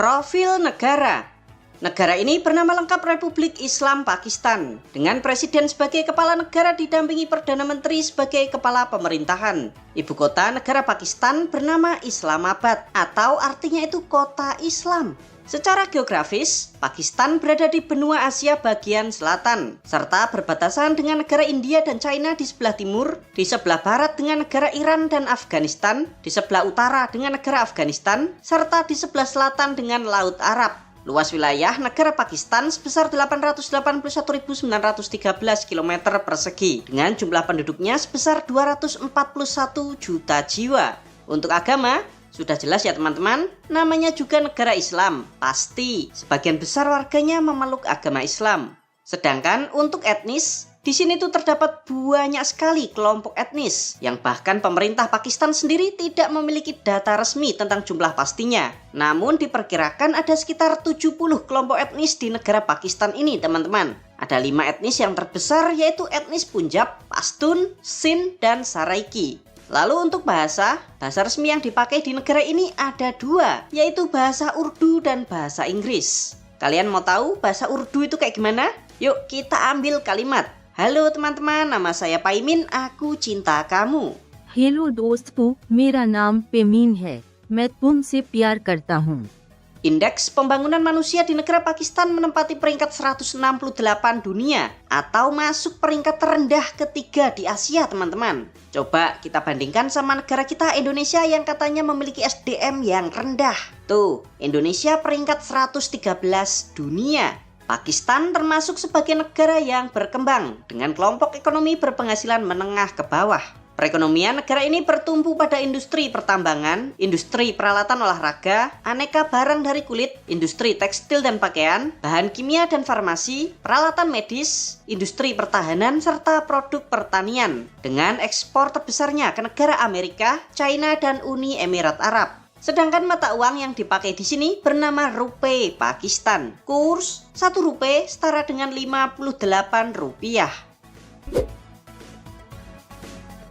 Profil negara. Negara ini bernama lengkap Republik Islam Pakistan, dengan presiden sebagai kepala negara didampingi Perdana Menteri sebagai kepala pemerintahan. Ibu kota negara Pakistan bernama Islamabad, atau artinya itu kota Islam. Secara geografis, Pakistan berada di benua Asia bagian selatan, serta berbatasan dengan negara India dan China di sebelah timur, di sebelah barat dengan negara Iran dan Afghanistan, di sebelah utara dengan negara Afghanistan, serta di sebelah selatan dengan Laut Arab. Luas wilayah negara Pakistan sebesar 881.913 km persegi, dengan jumlah penduduknya sebesar 241 juta jiwa. Untuk agama, sudah jelas ya teman-teman, namanya juga negara Islam. Pasti sebagian besar warganya memeluk agama Islam. Sedangkan untuk etnis, di sini tuh terdapat banyak sekali kelompok etnis yang bahkan pemerintah Pakistan sendiri tidak memiliki data resmi tentang jumlah pastinya. Namun diperkirakan ada sekitar 70 kelompok etnis di negara Pakistan ini teman-teman. Ada 5 etnis yang terbesar, yaitu etnis Punjab, Pashtun, Sindh, dan Saraiki. Lalu untuk bahasa resmi yang dipakai di negara ini ada 2, yaitu bahasa Urdu dan bahasa Inggris. Kalian mau tahu bahasa Urdu itu kayak gimana? Yuk kita ambil kalimat. Halo teman-teman, nama saya Paimin, aku cinta kamu. Hello दोस्तों, मेरा नाम पेमीन है, मैं तुमसे प्यार करता हूँ. Indeks pembangunan manusia di negara Pakistan menempati peringkat 168 dunia, atau masuk peringkat terendah ketiga di Asia teman-teman. Coba kita bandingkan sama negara kita Indonesia yang katanya memiliki SDM yang rendah. Tuh, Indonesia peringkat 113 dunia. Pakistan termasuk sebagai negara yang berkembang dengan kelompok ekonomi berpenghasilan menengah ke bawah. Perekonomian negara ini bertumpu pada industri pertambangan, industri peralatan olahraga, aneka barang dari kulit, industri tekstil dan pakaian, bahan kimia dan farmasi, peralatan medis, industri pertahanan, serta produk pertanian, dengan ekspor terbesarnya ke negara Amerika, China, dan Uni Emirat Arab. Sedangkan mata uang yang dipakai di sini bernama Rupee Pakistan. Kurs 1 Rupee setara dengan 58 rupiah.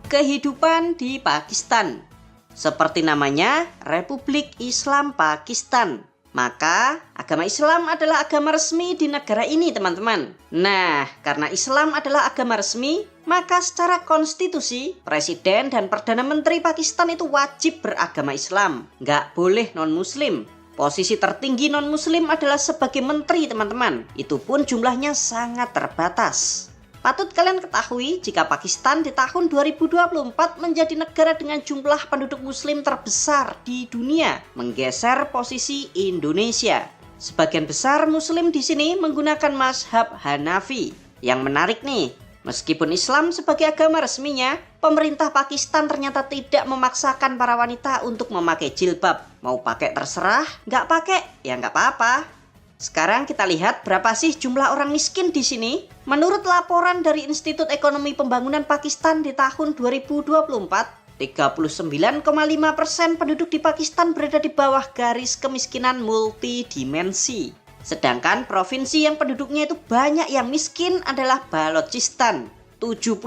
Kehidupan di Pakistan. Seperti namanya, Republik Islam Pakistan. Maka, agama Islam adalah agama resmi di negara ini, teman-teman. Nah, karena Islam adalah agama resmi, maka secara konstitusi, Presiden dan Perdana Menteri Pakistan itu wajib beragama Islam. Nggak boleh non-Muslim. Posisi tertinggi non-Muslim adalah sebagai menteri, teman-teman. Itu pun jumlahnya sangat terbatas. Patut kalian ketahui jika Pakistan di tahun 2024 menjadi negara dengan jumlah penduduk muslim terbesar di dunia, menggeser posisi Indonesia. Sebagian besar muslim di sini menggunakan mazhab Hanafi. Yang menarik nih, meskipun Islam sebagai agama resminya, pemerintah Pakistan ternyata tidak memaksakan para wanita untuk memakai jilbab. Mau pakai terserah, nggak pakai ya nggak apa-apa. Sekarang kita lihat berapa sih jumlah orang miskin di sini. Menurut laporan dari Institut Ekonomi Pembangunan Pakistan di tahun 2024, 39,5% penduduk di Pakistan berada di bawah garis kemiskinan multidimensi. Sedangkan provinsi yang penduduknya itu banyak yang miskin adalah Balochistan. 70%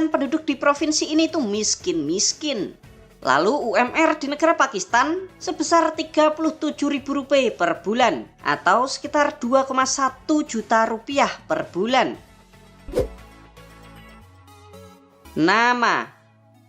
penduduk di provinsi ini tuh miskin-miskin. Lalu UMR di negara Pakistan sebesar Rp37.000 per bulan, atau sekitar 2,1 juta rupiah per bulan. Nama.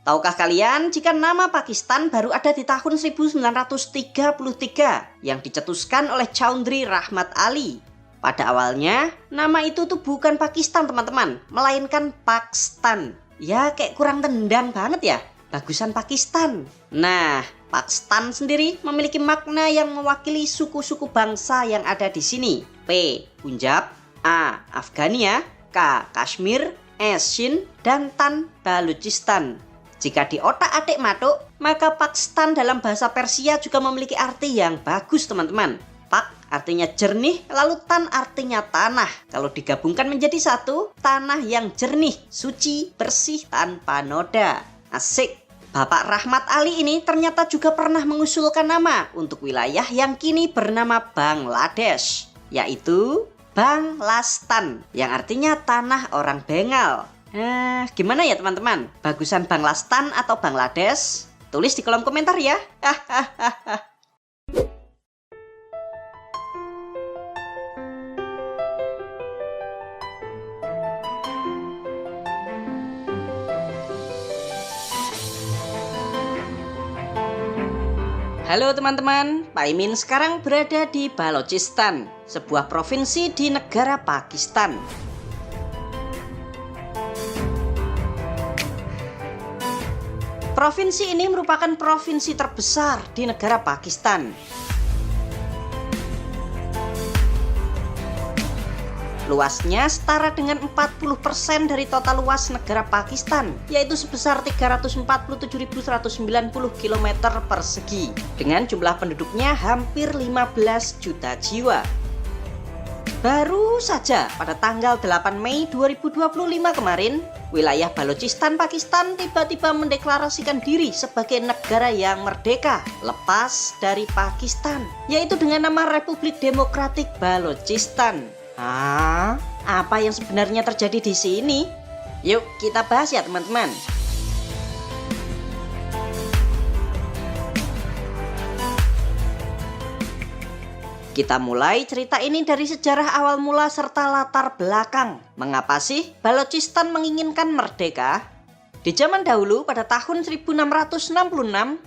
Tahukah kalian jika nama Pakistan baru ada di tahun 1933 yang dicetuskan oleh Chaudhry Rahmat Ali? Pada awalnya, nama itu tuh bukan Pakistan teman-teman, melainkan Pakstan. Ya kayak kurang tendang banget ya. Bagusan Pakistan. Nah, Pakstan sendiri memiliki makna yang mewakili suku-suku bangsa yang ada di sini. P. Punjab, A. Afghania, K. Kashmir, S. Sindh, dan Tan Balochistan. Jika di otak-atik matuk, maka Pakstan dalam bahasa Persia juga memiliki arti yang bagus teman-teman. Pak artinya jernih, lalu Tan artinya tanah. Kalau digabungkan menjadi satu, tanah yang jernih, suci, bersih, tanpa noda. Asik. Bapak Rahmat Ali ini ternyata juga pernah mengusulkan nama untuk wilayah yang kini bernama Bangladesh, yaitu Banglastan, yang artinya tanah orang Bengal. Gimana ya teman-teman? Bagusan Banglastan atau Bangladesh? Tulis di kolom komentar ya. Halo teman-teman, Pak Imin sekarang berada di Balochistan, sebuah provinsi di negara Pakistan. Provinsi ini merupakan provinsi terbesar di negara Pakistan. Luasnya setara dengan 40% dari total luas negara Pakistan, yaitu sebesar 347.190 km persegi, dengan jumlah penduduknya hampir 15 juta jiwa. Baru saja pada tanggal 8 Mei 2025 kemarin, wilayah Balochistan Pakistan tiba-tiba mendeklarasikan diri sebagai negara yang merdeka lepas dari Pakistan, yaitu dengan nama Republik Demokratik Balochistan. Apa yang sebenarnya terjadi di sini? Yuk kita bahas ya teman-teman. Kita mulai cerita ini dari sejarah awal mula serta latar belakang. Mengapa sih Balochistan menginginkan merdeka? Di zaman dahulu pada tahun 1666,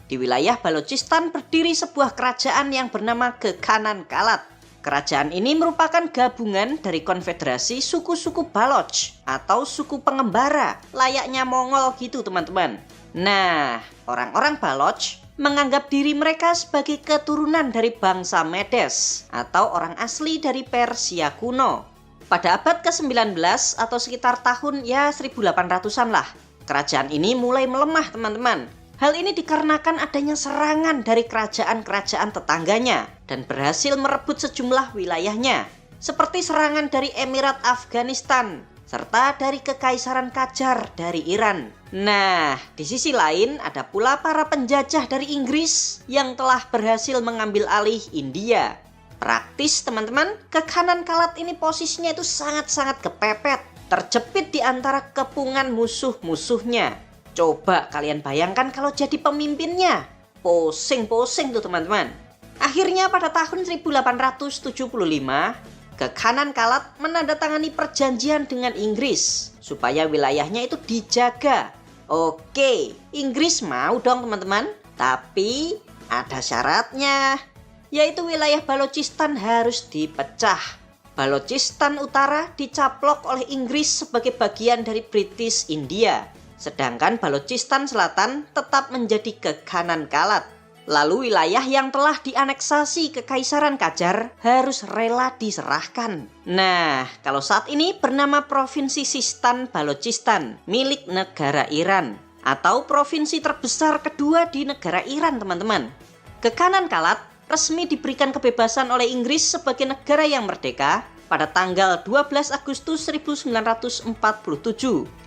di wilayah Balochistan berdiri sebuah kerajaan yang bernama Kekhanan Kalat. Kerajaan ini merupakan gabungan dari konfederasi suku-suku Baloch atau suku pengembara, layaknya Mongol gitu teman-teman. Nah, orang-orang Baloch menganggap diri mereka sebagai keturunan dari bangsa Medes atau orang asli dari Persia kuno. Pada abad ke-19 atau sekitar tahun 1800-an lah, kerajaan ini mulai melemah teman-teman. Hal ini dikarenakan adanya serangan dari kerajaan-kerajaan tetangganya dan berhasil merebut sejumlah wilayahnya, seperti serangan dari Emirat Afghanistan serta dari Kekaisaran Qajar dari Iran. Nah, di sisi lain ada pula para penjajah dari Inggris yang telah berhasil mengambil alih India. Praktis teman-teman, Kekhanan Kalat ini posisinya itu sangat-sangat kepepet, terjepit di antara kepungan musuh-musuhnya. Coba kalian bayangkan kalau jadi pemimpinnya. Pusing-pusing tuh teman-teman. Akhirnya pada tahun 1875, Kekhanan Kalat menandatangani perjanjian dengan Inggris supaya wilayahnya itu dijaga. Oke, Inggris mau dong teman-teman. Tapi ada syaratnya, yaitu wilayah Balochistan harus dipecah. Balochistan Utara dicaplok oleh Inggris sebagai bagian dari British India. Sedangkan Balochistan Selatan tetap menjadi Kekhanan Kalat. Lalu wilayah yang telah dianeksasi Kekaisaran Qajar harus rela diserahkan. Nah, kalau saat ini bernama Provinsi Sistan Balochistan, milik negara Iran, atau provinsi terbesar kedua di negara Iran teman-teman. Kekhanan Kalat resmi diberikan kebebasan oleh Inggris sebagai negara yang merdeka pada tanggal 12 Agustus 1947,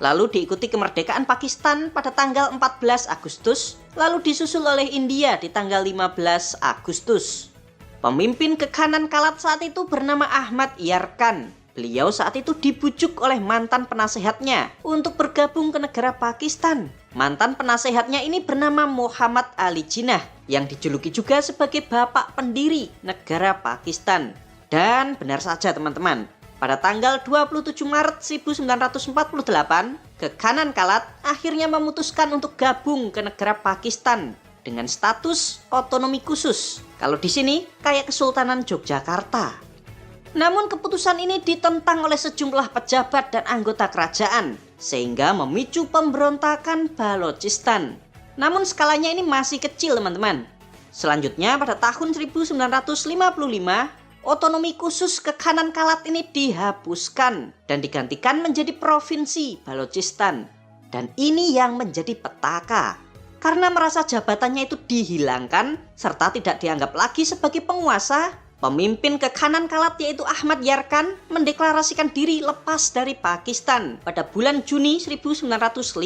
lalu diikuti kemerdekaan Pakistan pada tanggal 14 Agustus, lalu disusul oleh India di tanggal 15 Agustus. Pemimpin Kekhanan Kalat saat itu bernama Ahmad Yar Khan. Beliau saat itu dibujuk oleh mantan penasehatnya untuk bergabung ke negara Pakistan. Mantan penasehatnya ini bernama Muhammad Ali Jinnah, yang dijuluki juga sebagai bapak pendiri negara Pakistan. Dan benar saja teman-teman, pada tanggal 27 Maret 1948, Kekhanan Kalat akhirnya memutuskan untuk gabung ke negara Pakistan dengan status otonomi khusus. Kalau di sini kayak Kesultanan Yogyakarta. Namun keputusan ini ditentang oleh sejumlah pejabat dan anggota kerajaan, sehingga memicu pemberontakan Balochistan. Namun skalanya ini masih kecil teman-teman. Selanjutnya pada tahun 1955, otonomi khusus Kekhanan Kalat ini dihapuskan dan digantikan menjadi Provinsi Balochistan. Dan ini yang menjadi petaka, karena merasa jabatannya itu dihilangkan serta tidak dianggap lagi sebagai penguasa. Pemimpin Kekhanan Kalat yaitu Ahmad Yar Khan mendeklarasikan diri lepas dari Pakistan pada bulan Juni 1958.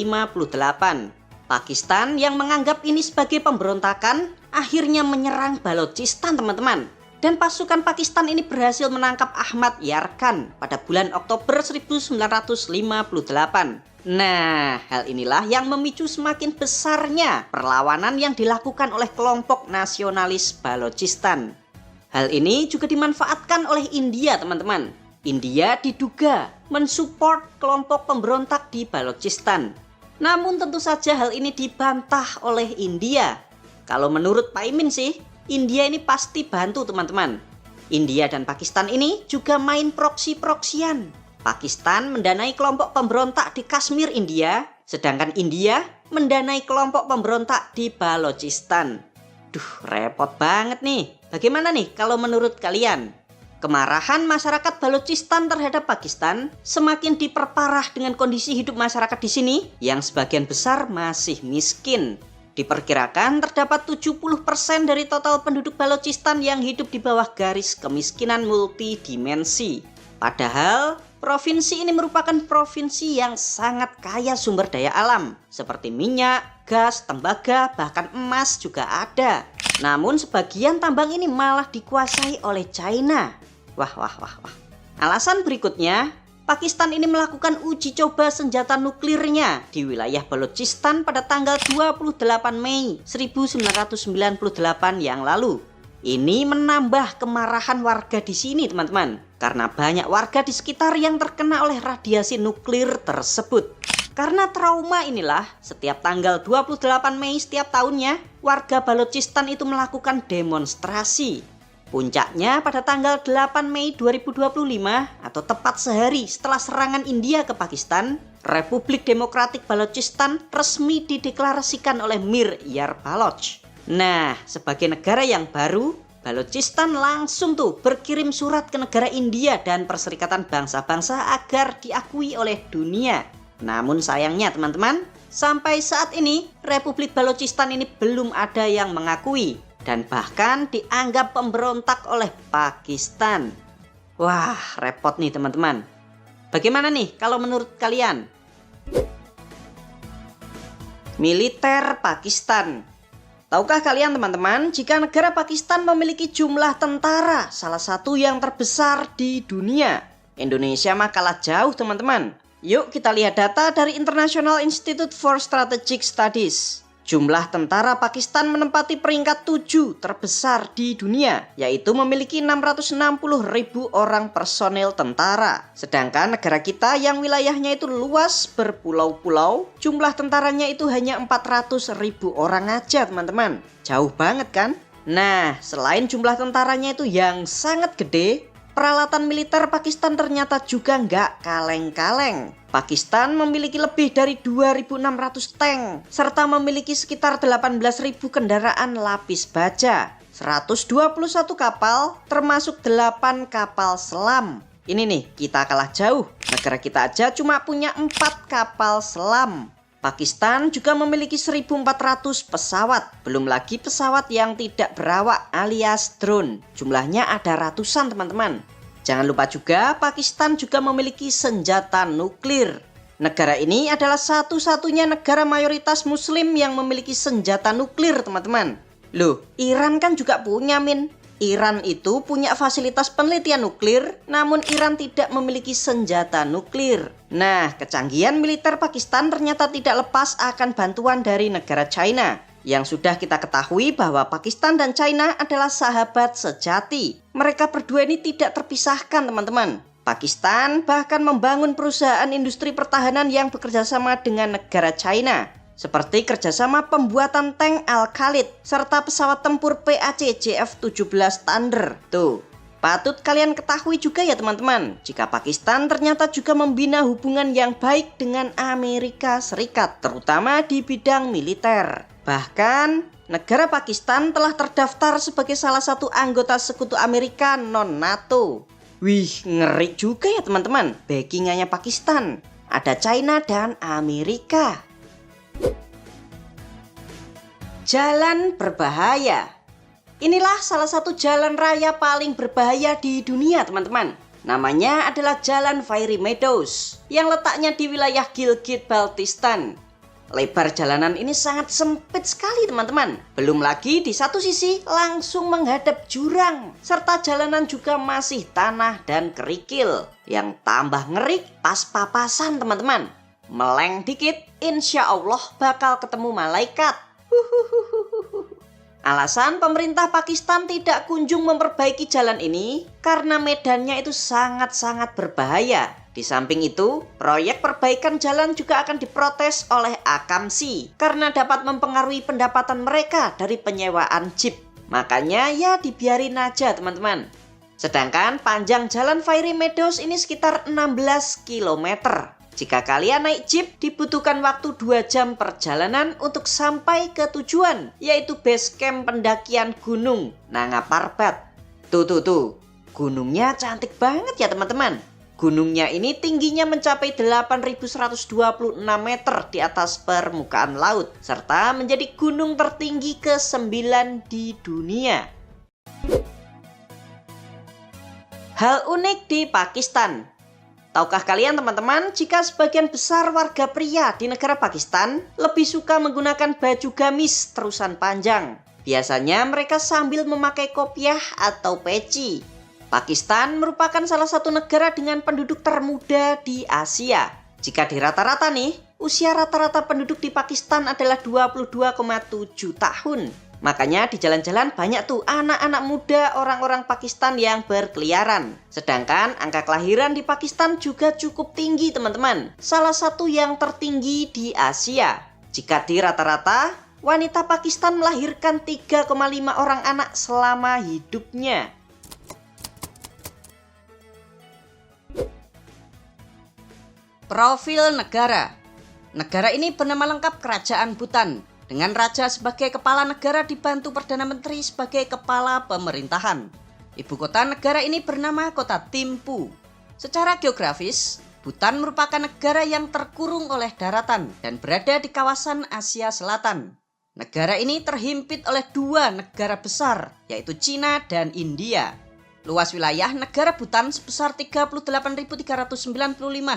Pakistan yang menganggap ini sebagai pemberontakan akhirnya menyerang Balochistan teman-teman. Dan pasukan Pakistan ini berhasil menangkap Ahmad Yar Khan pada bulan Oktober 1958. Nah, hal inilah yang memicu semakin besarnya perlawanan yang dilakukan oleh kelompok nasionalis Balochistan. Hal ini juga dimanfaatkan oleh India teman-teman. India diduga mensupport kelompok pemberontak di Balochistan. Namun tentu saja hal ini dibantah oleh India. kalau menurut Pak Imin sih, India ini pasti bantu teman-teman. India dan Pakistan ini juga main proksi-proksian. Pakistan mendanai kelompok pemberontak di Kashmir, India, sedangkan India mendanai kelompok pemberontak di Balochistan. Duh, repot banget nih. Bagaimana nih kalau menurut kalian? Kemarahan masyarakat Balochistan terhadap Pakistan semakin diperparah dengan kondisi hidup masyarakat di sini yang sebagian besar masih miskin. Diperkirakan terdapat 70% dari total penduduk Balochistan yang hidup di bawah garis kemiskinan multidimensi. Padahal, provinsi ini merupakan provinsi yang sangat kaya sumber daya alam, seperti minyak, gas, tembaga, bahkan emas juga ada. Namun sebagian tambang ini malah dikuasai oleh China. Wah. Alasan berikutnya, Pakistan ini melakukan uji coba senjata nuklirnya di wilayah Balochistan pada tanggal 28 Mei 1998 yang lalu. Ini menambah kemarahan warga di sini teman-teman, karena banyak warga di sekitar yang terkena oleh radiasi nuklir tersebut. Karena trauma inilah, setiap tanggal 28 Mei setiap tahunnya, warga Balochistan itu melakukan demonstrasi. Puncaknya pada tanggal 8 Mei 2025 atau tepat sehari setelah serangan India ke Pakistan, Republik Demokratik Balochistan resmi dideklarasikan oleh Mir Yar Baloch. Nah, sebagai negara yang baru, Balochistan langsung tuh berkirim surat ke negara India dan Perserikatan Bangsa-Bangsa agar diakui oleh dunia. Namun sayangnya teman-teman, sampai saat ini Republik Balochistan ini belum ada yang mengakui dan bahkan dianggap pemberontak oleh Pakistan. Wah, repot nih teman-teman. Bagaimana nih kalau menurut kalian? Militer Pakistan. Tahukah kalian teman-teman, jika negara Pakistan memiliki jumlah tentara salah satu yang terbesar di dunia? Indonesia mah kalah jauh teman-teman. Yuk kita lihat data dari International Institute for Strategic Studies. Jumlah tentara Pakistan menempati peringkat 7 terbesar di dunia, yaitu memiliki 660.000 orang personel tentara. Sedangkan negara kita yang wilayahnya itu luas berpulau-pulau, jumlah tentaranya itu hanya 400.000 orang aja teman-teman. Jauh banget kan? Nah, selain jumlah tentaranya itu yang sangat gede, peralatan militer Pakistan ternyata juga nggak kaleng-kaleng. Pakistan memiliki lebih dari 2.600 tank, serta memiliki sekitar 18.000 kendaraan lapis baja, 121 kapal, termasuk 8 kapal selam. Ini nih, kita kalah jauh. Negara kita aja cuma punya 4 kapal selam. Pakistan juga memiliki 1.400 pesawat, belum lagi pesawat yang tidak berawak alias drone. Jumlahnya ada ratusan teman-teman. Jangan lupa juga Pakistan juga memiliki senjata nuklir. Negara ini adalah satu-satunya negara mayoritas muslim yang memiliki senjata nuklir teman-teman. Loh, Iran kan juga punya Min. Iran itu punya fasilitas penelitian nuklir, namun Iran tidak memiliki senjata nuklir. Nah, kecanggihan militer Pakistan ternyata tidak lepas akan bantuan dari negara China. Yang sudah kita ketahui bahwa Pakistan dan China adalah sahabat sejati. Mereka berdua ini tidak terpisahkan teman-teman. Pakistan bahkan membangun perusahaan industri pertahanan yang bekerja sama dengan negara China. Seperti kerjasama pembuatan tank Al-Khalid serta pesawat tempur PAC-JF-17 Thunder. Tuh, patut kalian ketahui juga ya teman-teman, jika Pakistan ternyata juga membina hubungan yang baik dengan Amerika Serikat, terutama di bidang militer. Bahkan, negara Pakistan telah terdaftar sebagai salah satu anggota sekutu Amerika non-NATO. Wih, ngeri juga ya teman-teman, backingannya Pakistan. Ada China dan Amerika. Jalan berbahaya. Inilah salah satu jalan raya paling berbahaya di dunia teman-teman. Namanya adalah Jalan Fairy Meadows yang letaknya di wilayah Gilgit-Baltistan. Lebar jalanan ini sangat sempit sekali teman-teman. Belum lagi di satu sisi langsung menghadap jurang. Serta jalanan juga masih tanah dan kerikil. Yang tambah ngeri pas papasan teman-teman. Meleng dikit insya Allah bakal ketemu malaikat. Alasan pemerintah Pakistan tidak kunjung memperbaiki jalan ini karena medannya itu sangat-sangat berbahaya. Di samping itu, proyek perbaikan jalan juga akan diprotes oleh Akamsi karena dapat mempengaruhi pendapatan mereka dari penyewaan jeep. Makanya ya dibiarin aja teman-teman. Sedangkan panjang jalan Fairy Meadows ini sekitar 16 km. Jika kalian naik jeep, dibutuhkan waktu 2 jam perjalanan untuk sampai ke tujuan, yaitu base camp pendakian gunung Nanga Parbat. Tuh, gunungnya cantik banget ya teman-teman. Gunungnya ini tingginya mencapai 8.126 meter di atas permukaan laut, serta menjadi gunung tertinggi ke-9 di dunia. Hal unik di Pakistan. Tahukah kalian teman-teman, jika sebagian besar warga pria di negara Pakistan lebih suka menggunakan baju gamis terusan panjang. Biasanya mereka sambil memakai kopiah atau peci. Pakistan merupakan salah satu negara dengan penduduk termuda di Asia. Jika di rata-rata nih, usia rata-rata penduduk di Pakistan adalah 22,7 tahun. Makanya di jalan-jalan banyak tuh anak-anak muda orang-orang Pakistan yang berkeliaran. Sedangkan angka kelahiran di Pakistan juga cukup tinggi teman-teman. Salah satu yang tertinggi di Asia. Jika di rata-rata, wanita Pakistan melahirkan 3,5 orang anak selama hidupnya. Profil negara. Negara ini bernama lengkap Kerajaan Bhutan, dengan raja sebagai kepala negara dibantu Perdana Menteri sebagai kepala pemerintahan. Ibu kota negara ini bernama Kota Thimphu. Secara geografis, Bhutan merupakan negara yang terkurung oleh daratan dan berada di kawasan Asia Selatan. Negara ini terhimpit oleh 2 negara besar, yaitu Cina dan India. Luas wilayah negara Bhutan sebesar 38.395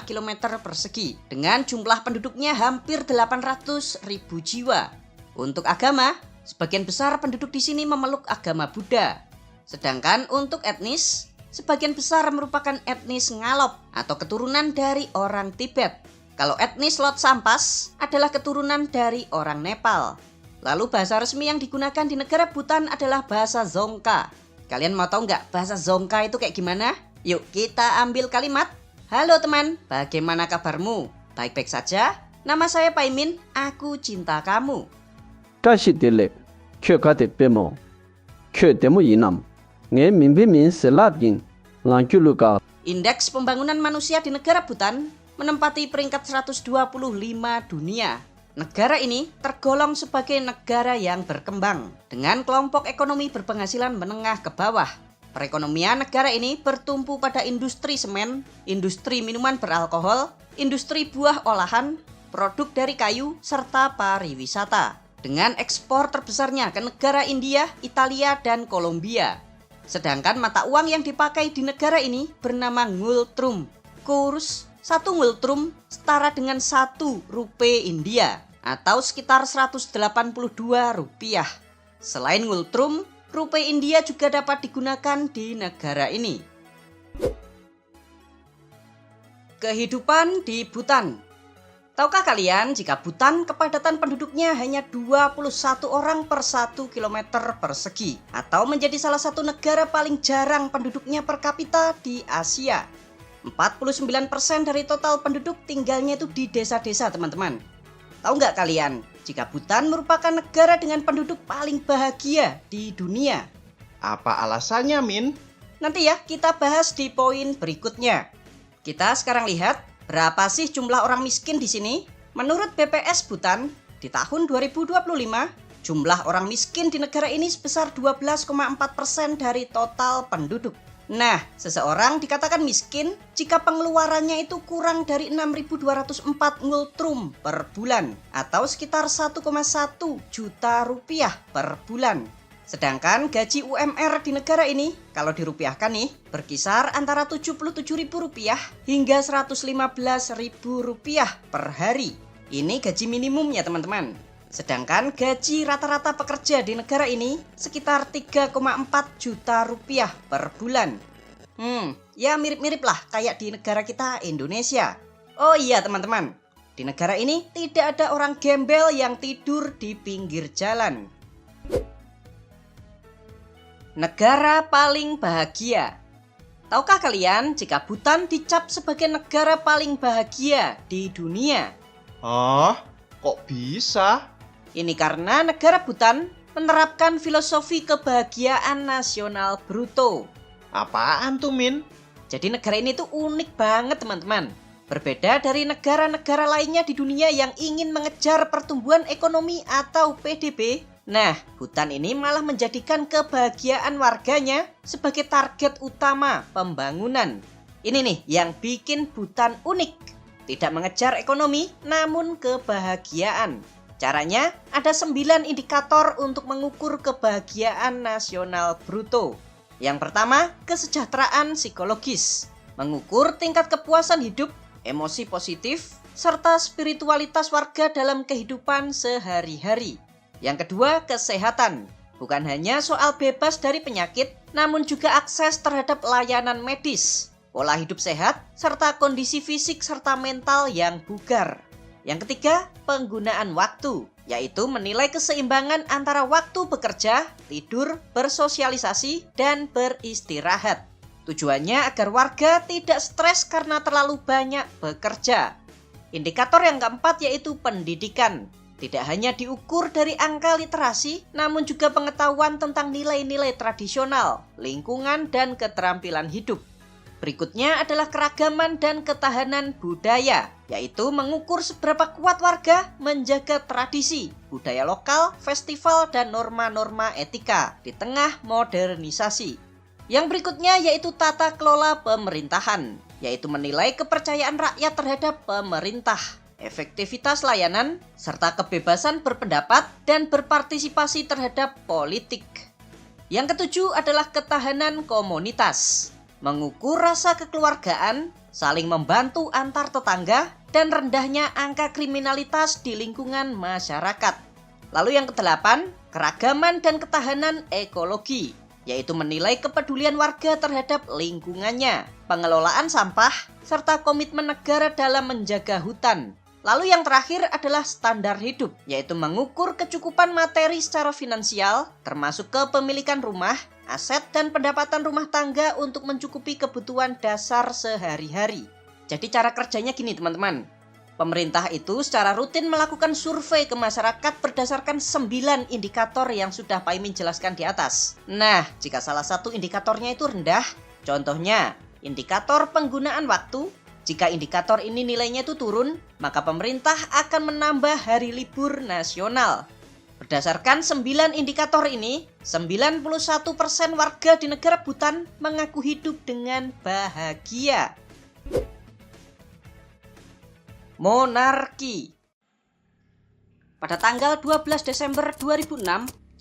km persegi dengan jumlah penduduknya hampir 800.000 jiwa. Untuk agama, sebagian besar penduduk di sini memeluk agama Buddha. Sedangkan untuk etnis, sebagian besar merupakan etnis Ngalop atau keturunan dari orang Tibet. Kalau etnis Lhot Sampas adalah keturunan dari orang Nepal. Lalu bahasa resmi yang digunakan di negara Bhutan adalah bahasa Dzongkha. Kalian mau tahu nggak bahasa Dzongkha itu kayak gimana? Yuk kita ambil kalimat. Halo teman, bagaimana kabarmu? Baik-baik saja. Nama saya Paimin, aku cinta kamu. Tashi dile, kyo kate pemo, kyo temu inam, nge mimpi min selabin, langkuluka. Indeks pembangunan manusia di negara Bhutan menempati peringkat 125 dunia. Negara ini tergolong sebagai negara yang berkembang dengan kelompok ekonomi berpenghasilan menengah ke bawah. Perekonomian negara ini bertumpu pada industri semen, industri minuman beralkohol, industri buah olahan, produk dari kayu, serta pariwisata. Dengan ekspor terbesarnya ke negara India, Italia, dan Kolombia. Sedangkan mata uang yang dipakai di negara ini bernama ngultrum. Kurs 1 ngultrum setara dengan 1 rupiah India, atau sekitar Rp182. Selain ngultrum, rupiah India juga dapat digunakan di negara ini. Kehidupan di Bhutan. Tahukah kalian jika Bhutan kepadatan penduduknya hanya 21 orang per 1 km persegi, atau menjadi salah satu negara paling jarang penduduknya per kapita di Asia. 49% dari total penduduk tinggalnya itu di desa-desa teman-teman. Tahu nggak kalian, jika Bhutan merupakan negara dengan penduduk paling bahagia di dunia? Apa alasannya, Min? Nanti ya kita bahas di poin berikutnya. Kita sekarang lihat berapa sih jumlah orang miskin di sini? Menurut BPS Bhutan, di tahun 2025, jumlah orang miskin di negara ini sebesar 12,4% dari total penduduk. Nah, seseorang dikatakan miskin jika pengeluarannya itu kurang dari 6.204 ngultrum per bulan atau sekitar 1,1 juta rupiah per bulan. Sedangkan gaji UMR di negara ini kalau dirupiahkan nih berkisar antara Rp77.000 hingga Rp115.000 per hari. Ini gaji minimumnya teman-teman. Sedangkan gaji rata-rata pekerja di negara ini sekitar 3,4 juta rupiah per bulan. Ya mirip-mirip lah kayak di negara kita Indonesia. Oh iya teman-teman, di negara ini tidak ada orang gembel yang tidur di pinggir jalan. Negara paling bahagia. Tahukah kalian jika Bhutan dicap sebagai negara paling bahagia di dunia? Hah? Kok bisa? Ini karena negara Bhutan menerapkan filosofi kebahagiaan nasional bruto. Apaan tuh, Min? Jadi negara ini tuh unik banget teman-teman. Berbeda dari negara-negara lainnya di dunia yang ingin mengejar pertumbuhan ekonomi atau PDB. Nah, Bhutan ini malah menjadikan kebahagiaan warganya sebagai target utama pembangunan. Ini nih yang bikin Bhutan unik. Tidak mengejar ekonomi, namun kebahagiaan. Caranya ada 9 indikator untuk mengukur kebahagiaan nasional bruto. Yang pertama, kesejahteraan psikologis. Mengukur tingkat kepuasan hidup, emosi positif, serta spiritualitas warga dalam kehidupan sehari-hari. Yang kedua, kesehatan. Bukan hanya soal bebas dari penyakit, namun juga akses terhadap layanan medis, pola hidup sehat, serta kondisi fisik serta mental yang bugar. Yang ketiga, penggunaan waktu, yaitu menilai keseimbangan antara waktu bekerja, tidur, bersosialisasi, dan beristirahat. Tujuannya agar warga tidak stres karena terlalu banyak bekerja. Indikator yang keempat yaitu pendidikan. Tidak hanya diukur dari angka literasi, namun juga pengetahuan tentang nilai-nilai tradisional, lingkungan, dan keterampilan hidup. Berikutnya adalah keragaman dan ketahanan budaya, yaitu mengukur seberapa kuat warga menjaga tradisi, budaya lokal, festival, dan norma-norma etika di tengah modernisasi. Yang berikutnya yaitu tata kelola pemerintahan, yaitu menilai kepercayaan rakyat terhadap pemerintah, efektivitas layanan, serta kebebasan berpendapat dan berpartisipasi terhadap politik. Yang ketujuh adalah ketahanan komunitas. Mengukur rasa kekeluargaan, saling membantu antar tetangga, dan rendahnya angka kriminalitas di lingkungan masyarakat. Lalu yang kedelapan, keragaman dan ketahanan ekologi, yaitu menilai kepedulian warga terhadap lingkungannya, pengelolaan sampah, serta komitmen negara dalam menjaga hutan. Lalu yang terakhir adalah standar hidup, yaitu mengukur kecukupan materi secara finansial, termasuk kepemilikan rumah, aset dan pendapatan rumah tangga untuk mencukupi kebutuhan dasar sehari-hari. Jadi cara kerjanya gini teman-teman. Pemerintah itu secara rutin melakukan survei ke masyarakat berdasarkan 9 indikator yang sudah Pak Imin jelaskan di atas. Nah, jika salah satu indikatornya itu rendah, contohnya indikator penggunaan waktu, jika indikator ini nilainya itu turun, maka pemerintah akan menambah hari libur nasional. Berdasarkan 9 indikator ini, 91% warga di negara Bhutan mengaku hidup dengan bahagia. Monarki. Pada tanggal 12 Desember 2006,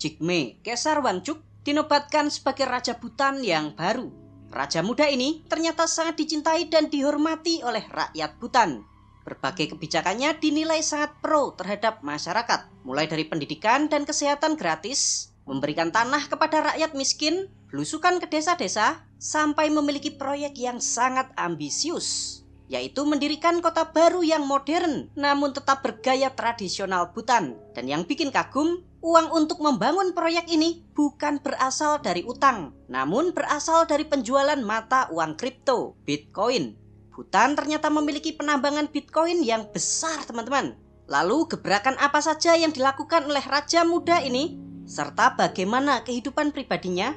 Jigme, Kaisar Wangchuck, dinobatkan sebagai Raja Bhutan yang baru. Raja muda ini ternyata sangat dicintai dan dihormati oleh rakyat Bhutan. Berbagai kebijakannya dinilai sangat pro terhadap masyarakat, mulai dari pendidikan dan kesehatan gratis, memberikan tanah kepada rakyat miskin, belusukan ke desa-desa, sampai memiliki proyek yang sangat ambisius, yaitu mendirikan kota baru yang modern namun tetap bergaya tradisional Bhutan. Dan yang bikin kagum, uang untuk membangun proyek ini bukan berasal dari utang, namun berasal dari penjualan mata uang kripto, Bitcoin. Bhutan ternyata memiliki penambangan Bitcoin yang besar teman-teman. Lalu gebrakan apa saja yang dilakukan oleh Raja muda ini, serta bagaimana kehidupan pribadinya?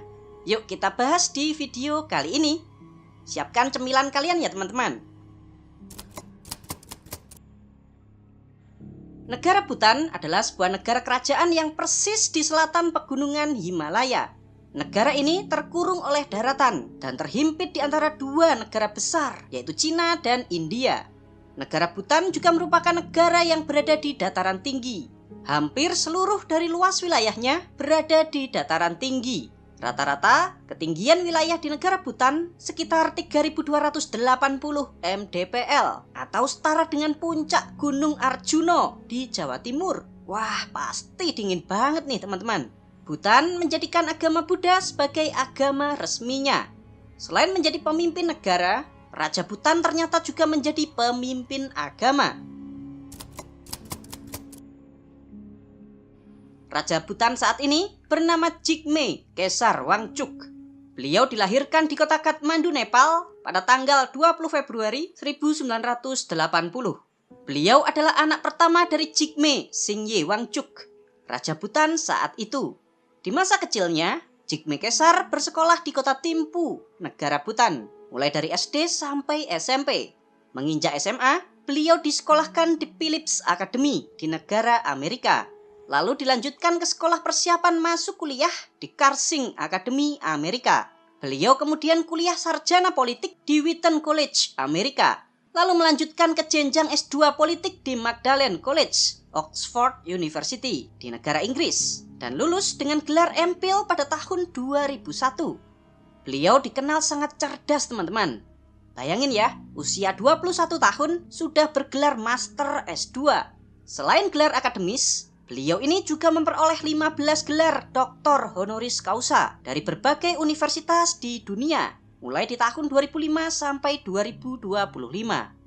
Yuk kita bahas di video kali ini. Siapkan cemilan kalian ya teman-teman. Negara Bhutan adalah sebuah negara kerajaan yang persis di selatan pegunungan Himalaya. Negara ini terkurung oleh daratan dan terhimpit di antara 2 negara besar, yaitu Cina dan India. Negara Bhutan juga merupakan negara yang berada di dataran tinggi. Hampir seluruh dari luas wilayahnya berada di dataran tinggi. Rata-rata ketinggian wilayah di negara Bhutan sekitar 3.280 mdpl atau setara dengan puncak Gunung Arjuno di Jawa Timur. Wah, pasti dingin banget nih teman-teman. Bhutan menjadikan agama Buddha sebagai agama resminya. Selain menjadi pemimpin negara, Raja Bhutan ternyata juga menjadi pemimpin agama. Raja Bhutan saat ini bernama Jigme Kesar Wangchuk. Beliau dilahirkan di kota Kathmandu, Nepal pada tanggal 20 Februari 1980. Beliau adalah anak pertama dari Jigme Singye Wangchuk, Raja Bhutan saat itu. Di masa kecilnya, Jigme Kesar bersekolah di kota Thimphu, negara Bhutan, mulai dari SD sampai SMP. Menginjak SMA, beliau disekolahkan di Phillips Academy di negara Amerika. Lalu dilanjutkan ke sekolah persiapan masuk kuliah di Karsing Academy, Amerika. Beliau kemudian kuliah sarjana politik di Wheaton College, Amerika. Lalu melanjutkan ke jenjang S2 politik di Magdalen College, Oxford University di negara Inggris. Dan lulus dengan gelar MPhil pada tahun 2001. Beliau dikenal sangat cerdas, teman-teman. Bayangin ya, usia 21 tahun sudah bergelar Master S2. Selain gelar akademis, beliau ini juga memperoleh 15 gelar Doktor Honoris Causa dari berbagai universitas di dunia, mulai di tahun 2005 sampai 2025.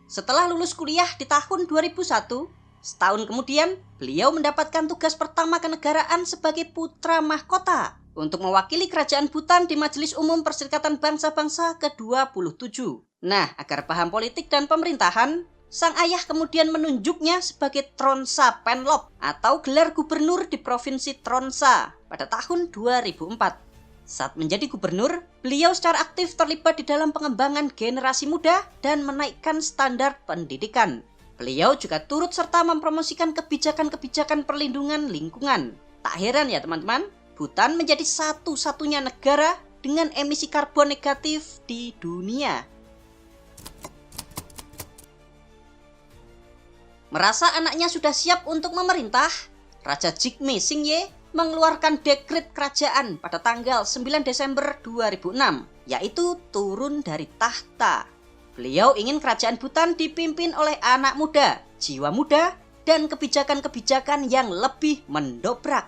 Setelah lulus kuliah di tahun 2001, setahun kemudian beliau mendapatkan tugas pertama kenegaraan sebagai putra mahkota untuk mewakili kerajaan Bhutan di Majelis Umum Perserikatan Bangsa-Bangsa ke-27. Nah, agar paham politik dan pemerintahan, sang ayah kemudian menunjuknya sebagai Tronsa Penlop atau gelar gubernur di Provinsi Tronsa pada tahun 2004. Saat menjadi gubernur, beliau secara aktif terlibat di dalam pengembangan generasi muda dan menaikkan standar pendidikan. Beliau juga turut serta mempromosikan kebijakan-kebijakan perlindungan lingkungan. Tak heran ya teman-teman, Bhutan menjadi satu-satunya negara dengan emisi karbon negatif di dunia. Merasa anaknya sudah siap untuk memerintah, Raja Jigme Singye mengeluarkan dekret kerajaan pada tanggal 9 Desember 2006, yaitu turun dari tahta. Beliau ingin kerajaan Bhutan dipimpin oleh anak muda, jiwa muda, dan kebijakan-kebijakan yang lebih mendobrak.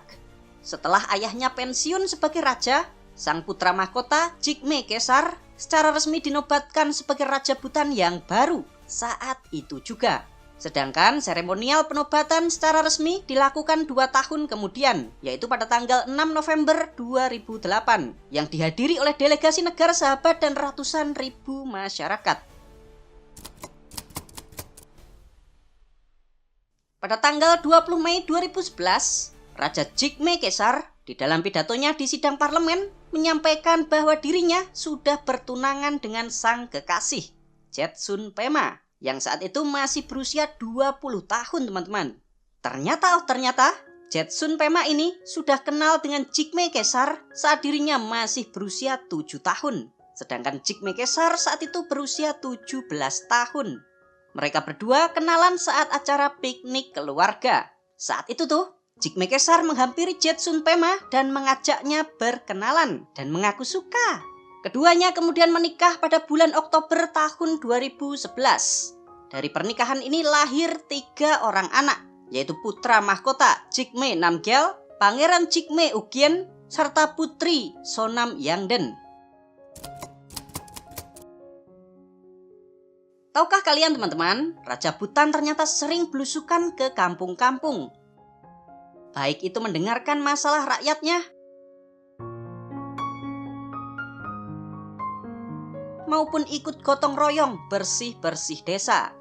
Setelah ayahnya pensiun sebagai raja, sang putra mahkota Jigme Kesar secara resmi dinobatkan sebagai Raja Bhutan yang baru saat itu juga. Sedangkan seremonial penobatan secara resmi dilakukan 2 tahun kemudian, yaitu pada tanggal 6 November 2008, yang dihadiri oleh delegasi negara sahabat dan ratusan ribu masyarakat. Pada tanggal 20 Mei 2011, Raja Jigme Kesar di dalam pidatonya di sidang parlemen menyampaikan bahwa dirinya sudah bertunangan dengan sang kekasih, Jetsun Pema, yang saat itu masih berusia 20 tahun teman-teman. Ternyata Jetsun Pema ini sudah kenal dengan Jigme Kesar saat dirinya masih berusia 7 tahun. Sedangkan Jigme Kesar saat itu berusia 17 tahun. Mereka berdua kenalan saat acara piknik keluarga. Saat itu tuh, Jigme Kesar menghampiri Jetsun Pema dan mengajaknya berkenalan dan mengaku suka. Keduanya kemudian menikah pada bulan Oktober tahun 2011. Dari pernikahan ini lahir 3 orang anak, yaitu putra mahkota Jigme Namgyal, Pangeran Jigme Ugyen, serta putri Sonam Yangden. Tahukah kalian teman-teman, Raja Bhutan ternyata sering belusukan ke kampung-kampung. Baik itu mendengarkan masalah rakyatnya, maupun ikut gotong royong bersih-bersih desa.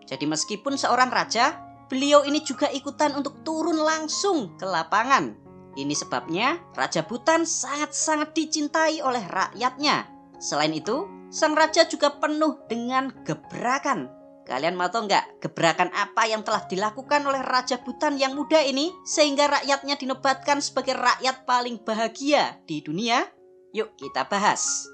Jadi meskipun seorang raja, beliau ini juga ikutan untuk turun langsung ke lapangan. Ini sebabnya Raja Bhutan sangat-sangat dicintai oleh rakyatnya. Selain itu, sang raja juga penuh dengan gebrakan. Kalian mau tahu nggak gebrakan apa yang telah dilakukan oleh Raja Bhutan yang muda ini sehingga rakyatnya dinobatkan sebagai rakyat paling bahagia di dunia? Yuk kita bahas.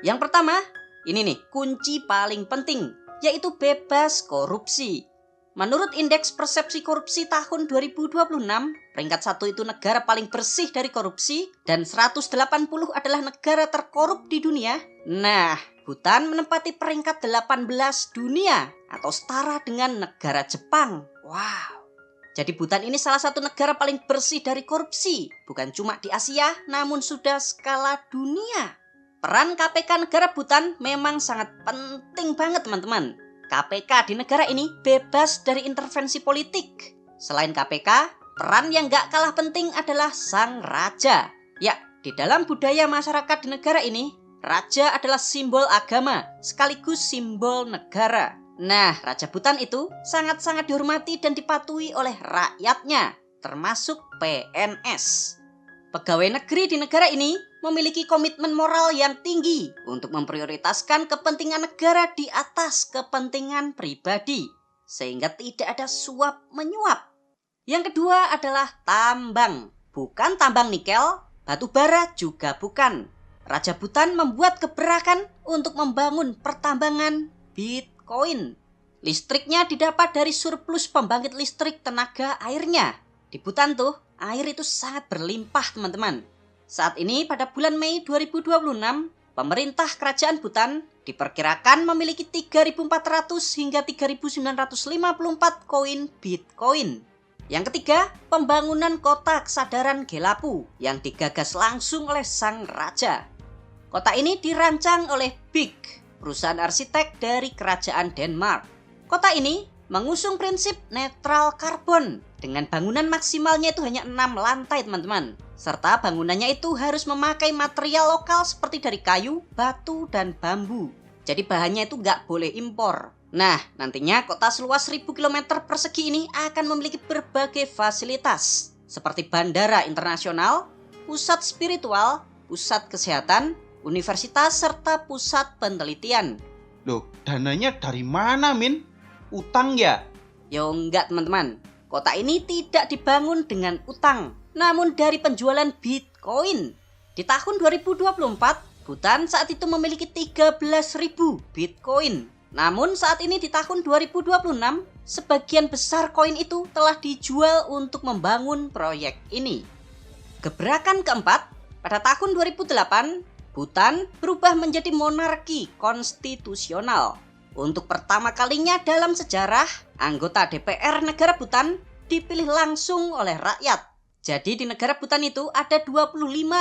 Yang pertama, ini nih kunci paling penting, yaitu bebas korupsi. Menurut Indeks Persepsi Korupsi tahun 2026, peringkat 1 itu negara paling bersih dari korupsi dan 180 adalah negara terkorup di dunia. Nah, Bhutan menempati peringkat 18 dunia atau setara dengan negara Jepang. Wow. Jadi Bhutan ini salah satu negara paling bersih dari korupsi, bukan cuma di Asia, namun sudah skala dunia. Peran KPK negara Bhutan memang sangat penting banget teman-teman. KPK di negara ini bebas dari intervensi politik. Selain KPK, peran yang gak kalah penting adalah sang raja. Ya, di dalam budaya masyarakat di negara ini, raja adalah simbol agama sekaligus simbol negara. Nah, Raja Bhutan itu sangat-sangat dihormati dan dipatuhi oleh rakyatnya, termasuk PNS. Pegawai negeri di negara ini memiliki komitmen moral yang tinggi untuk memprioritaskan kepentingan negara di atas kepentingan pribadi, sehingga tidak ada suap menyuap. Yang kedua adalah tambang. Bukan tambang nikel, batu bara juga bukan. Raja Bhutan membuat gebrakan untuk membangun pertambangan Bitcoin. Listriknya didapat dari surplus pembangkit listrik tenaga airnya. Di Bhutan tuh, air itu sangat berlimpah teman-teman. Saat ini pada bulan Mei 2026, pemerintah kerajaan Bhutan diperkirakan memiliki 3.400 hingga 3.954 koin Bitcoin. Yang ketiga, pembangunan kota kesadaran Gelapu yang digagas langsung oleh sang raja. Kota ini dirancang oleh BIG, perusahaan arsitek dari kerajaan Denmark. Kota ini mengusung prinsip netral karbon dengan bangunan maksimalnya itu hanya 6 lantai teman-teman. Serta bangunannya itu harus memakai material lokal seperti dari kayu, batu, dan bambu. Jadi bahannya itu nggak boleh impor. Nah, nantinya kota seluas 1.000 km persegi ini akan memiliki berbagai fasilitas seperti bandara internasional, pusat spiritual, pusat kesehatan, universitas, serta pusat penelitian. Loh, dananya dari mana, Min? Utang ya? Yo enggak teman-teman, kota ini tidak dibangun dengan utang, namun dari penjualan Bitcoin. Di tahun 2024, Bhutan saat itu memiliki 13.000 Bitcoin. Namun saat ini di tahun 2026, sebagian besar koin itu telah dijual untuk membangun proyek ini. Gebrakan keempat, pada tahun 2008, Bhutan berubah menjadi monarki konstitusional. Untuk pertama kalinya dalam sejarah, anggota DPR negara Bhutan dipilih langsung oleh rakyat. Jadi di negara Bhutan itu ada 25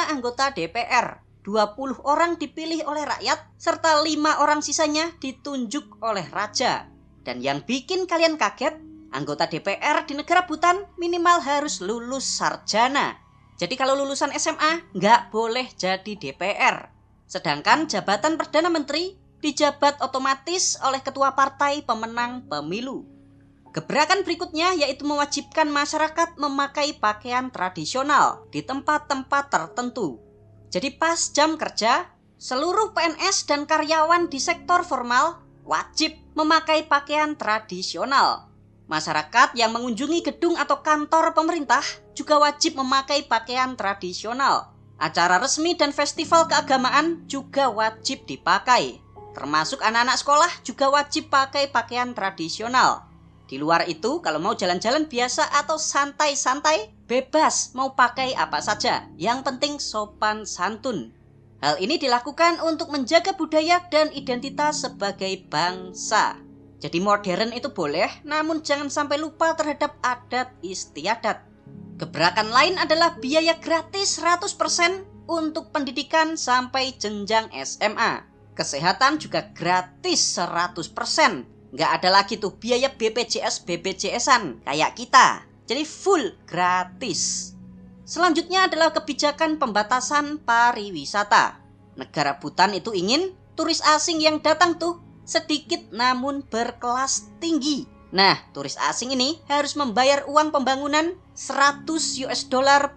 anggota DPR, 20 orang dipilih oleh rakyat, serta 5 orang sisanya ditunjuk oleh raja. Dan yang bikin kalian kaget, anggota DPR di negara Bhutan minimal harus lulus sarjana. Jadi kalau lulusan SMA nggak boleh jadi DPR. Sedangkan jabatan Perdana Menteri dijabat otomatis oleh ketua partai pemenang pemilu. Gebrakan berikutnya yaitu mewajibkan masyarakat memakai pakaian tradisional di tempat-tempat tertentu. Jadi pas jam kerja, seluruh PNS dan karyawan di sektor formal wajib memakai pakaian tradisional. Masyarakat yang mengunjungi gedung atau kantor pemerintah juga wajib memakai pakaian tradisional. Acara resmi dan festival keagamaan juga wajib dipakai. Termasuk anak-anak sekolah juga wajib pakai pakaian tradisional. Di luar itu, kalau mau jalan-jalan biasa atau santai-santai, bebas mau pakai apa saja. Yang penting sopan santun. Hal ini dilakukan untuk menjaga budaya dan identitas sebagai bangsa. Jadi modern itu boleh, namun jangan sampai lupa terhadap adat istiadat. Gebrakan lain adalah biaya gratis 100% untuk pendidikan sampai jenjang SMA. Kesehatan juga gratis 100%. Nggak ada lagi tuh biaya BPJS-BPJS-an kayak kita. Jadi full gratis. Selanjutnya adalah kebijakan pembatasan pariwisata. Negara Bhutan itu ingin turis asing yang datang tuh sedikit namun berkelas tinggi. Nah, turis asing ini harus membayar uang pembangunan $100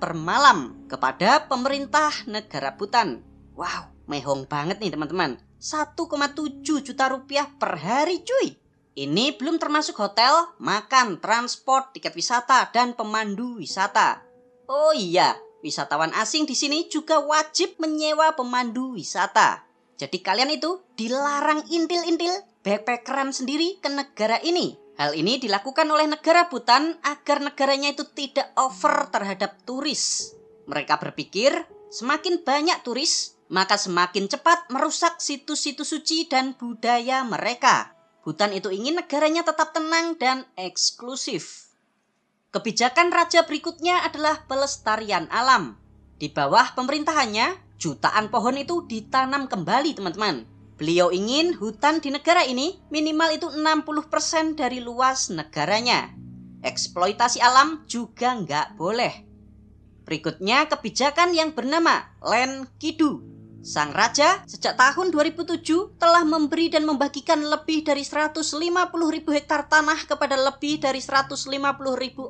per malam kepada pemerintah negara Bhutan. Wow, mehong banget nih teman-teman. 1,7 juta rupiah per hari cuy. Ini belum termasuk hotel, makan, transport, tiket wisata, dan pemandu wisata. Oh iya, wisatawan asing di sini juga wajib menyewa pemandu wisata. Jadi kalian itu dilarang intil-intil backpackeran sendiri ke negara ini. Hal ini dilakukan oleh negara Bhutan agar negaranya itu tidak over terhadap turis. Mereka berpikir semakin banyak turis, maka semakin cepat merusak situs-situs suci dan budaya mereka. Bhutan itu ingin negaranya tetap tenang dan eksklusif. Kebijakan raja berikutnya adalah pelestarian alam. Di bawah pemerintahannya, jutaan pohon itu ditanam kembali teman-teman. Beliau ingin hutan di negara ini minimal itu 60% dari luas negaranya. Eksploitasi alam juga nggak boleh. Berikutnya kebijakan yang bernama Land Kidu. Sang raja sejak tahun 2007 telah memberi dan membagikan lebih dari 150.000 hektar tanah kepada lebih dari 150.000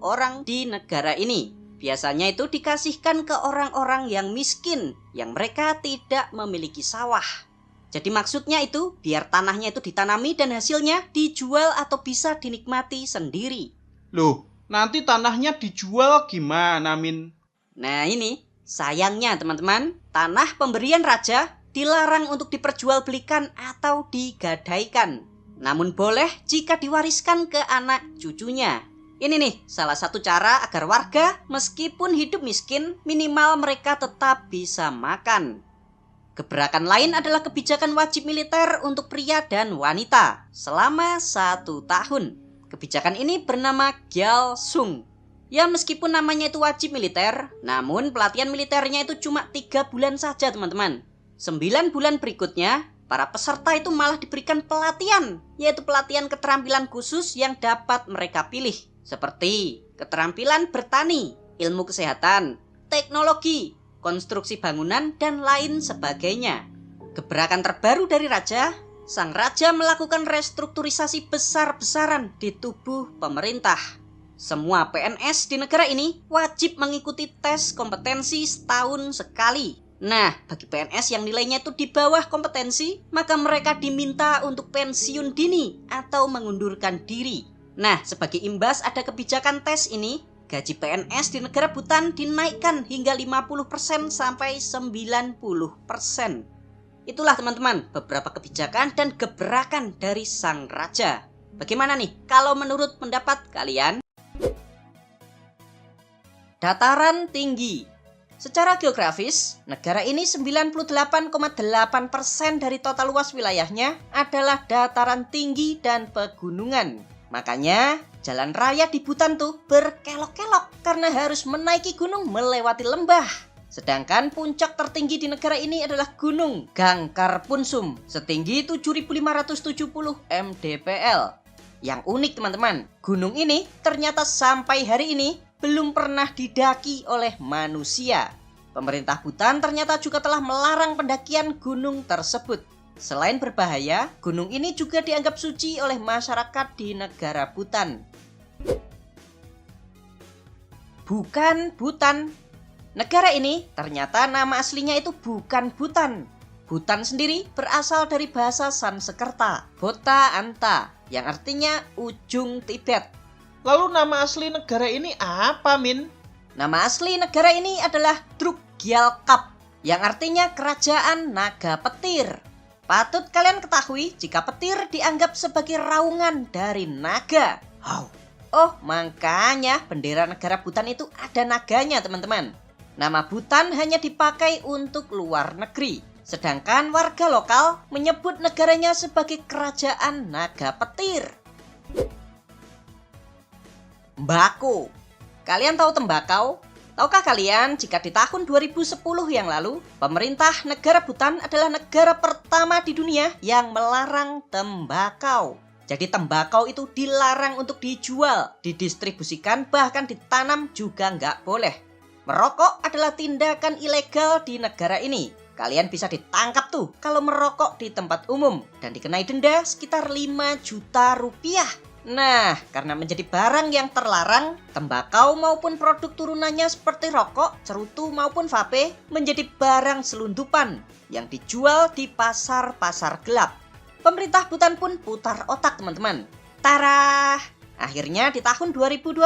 orang di negara ini. Biasanya itu dikasihkan ke orang-orang yang miskin, yang mereka tidak memiliki sawah. Jadi maksudnya itu biar tanahnya itu ditanami dan hasilnya dijual atau bisa dinikmati sendiri. Loh, nanti tanahnya dijual gimana, Min? Nah ini, sayangnya teman-teman, tanah pemberian raja dilarang untuk diperjualbelikan atau digadaikan. Namun boleh jika diwariskan ke anak cucunya. Ini nih, salah satu cara agar warga meskipun hidup miskin, minimal mereka tetap bisa makan. Gebrakan lain adalah kebijakan wajib militer untuk pria dan wanita selama 1 tahun. Kebijakan ini bernama Gyalsung. Ya meskipun namanya itu wajib militer, namun pelatihan militernya itu cuma 3 bulan saja teman-teman. 9 bulan berikutnya, para peserta itu malah diberikan pelatihan, yaitu pelatihan keterampilan khusus yang dapat mereka pilih. Seperti keterampilan bertani, ilmu kesehatan, teknologi, konstruksi bangunan, dan lain sebagainya. Gebrakan terbaru dari raja, sang raja melakukan restrukturisasi besar-besaran di tubuh pemerintah. Semua PNS di negara ini wajib mengikuti tes kompetensi setahun sekali. Nah, bagi PNS yang nilainya itu di bawah kompetensi, maka mereka diminta untuk pensiun dini atau mengundurkan diri. Nah, sebagai imbas ada kebijakan tes ini, gaji PNS di negara Bhutan dinaikkan hingga 50% sampai 90%. Itulah teman-teman beberapa kebijakan dan gebrakan dari sang raja. Bagaimana nih kalau menurut pendapat kalian? Dataran tinggi. Secara geografis, negara ini 98,8% dari total luas wilayahnya adalah dataran tinggi dan pegunungan. Makanya, jalan raya di Bhutan tuh berkelok-kelok karena harus menaiki gunung melewati lembah. Sedangkan puncak tertinggi di negara ini adalah Gunung Gangkar Punsum setinggi 7.570 mdpl. Yang unik teman-teman, gunung ini ternyata sampai hari ini belum pernah didaki oleh manusia. Pemerintah Bhutan ternyata juga telah melarang pendakian gunung tersebut. Selain berbahaya, gunung ini juga dianggap suci oleh masyarakat di negara Bhutan. Bukan Bhutan. Negara ini ternyata nama aslinya itu bukan Bhutan. Bhutan sendiri berasal dari bahasa Sanskerta, Bota Anta, yang artinya ujung Tibet. Lalu nama asli negara ini apa, Min? Nama asli negara ini adalah Drukgyal-kap, yang artinya kerajaan naga petir. Patut kalian ketahui jika petir dianggap sebagai raungan dari naga. Oh, makanya bendera negara Bhutan itu ada naganya, teman-teman. Nama Bhutan hanya dipakai untuk luar negeri. Sedangkan warga lokal menyebut negaranya sebagai kerajaan naga petir. Tembakau. Kalian tahu tembakau? Tahukah kalian jika di tahun 2010 yang lalu, pemerintah negara Bhutan adalah negara pertama di dunia yang melarang tembakau. Jadi tembakau itu dilarang untuk dijual, didistribusikan, bahkan ditanam juga nggak boleh. Merokok adalah tindakan ilegal di negara ini. Kalian bisa ditangkap tuh kalau merokok di tempat umum dan dikenai denda sekitar 5 juta rupiah. Nah, karena menjadi barang yang terlarang, tembakau maupun produk turunannya seperti rokok, cerutu maupun vape menjadi barang selundupan yang dijual di pasar-pasar gelap. Pemerintah Bhutan pun putar otak, teman-teman. Tara! Akhirnya di tahun 2021,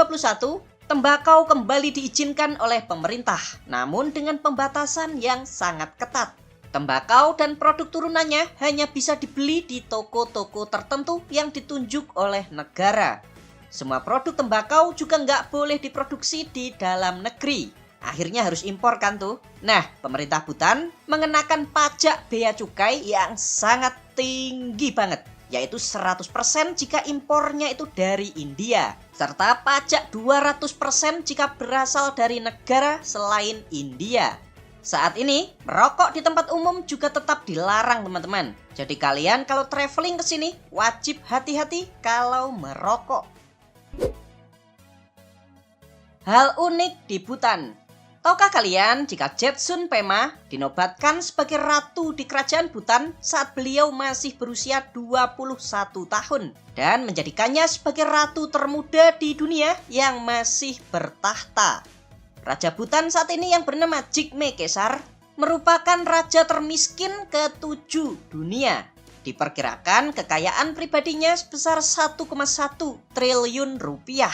tembakau kembali diizinkan oleh pemerintah, namun dengan pembatasan yang sangat ketat. Tembakau dan produk turunannya hanya bisa dibeli di toko-toko tertentu yang ditunjuk oleh negara. Semua produk tembakau juga nggak boleh diproduksi di dalam negeri. Akhirnya harus impor kan tuh. Nah, pemerintah Bhutan mengenakan pajak bea cukai yang sangat tinggi banget, yaitu 100% jika impornya itu dari India, serta pajak 200% jika berasal dari negara selain India. Saat ini, merokok di tempat umum juga tetap dilarang teman-teman. Jadi kalian kalau traveling ke sini, wajib hati-hati kalau merokok. Hal unik di Bhutan. Tahukah kalian jika Jetsun Pema dinobatkan sebagai ratu di kerajaan Bhutan saat beliau masih berusia 21 tahun dan menjadikannya sebagai ratu termuda di dunia yang masih bertahta. Raja Bhutan saat ini yang bernama Jigme Kesar merupakan raja termiskin ke-7 dunia. Diperkirakan kekayaan pribadinya sebesar 1,1 triliun rupiah.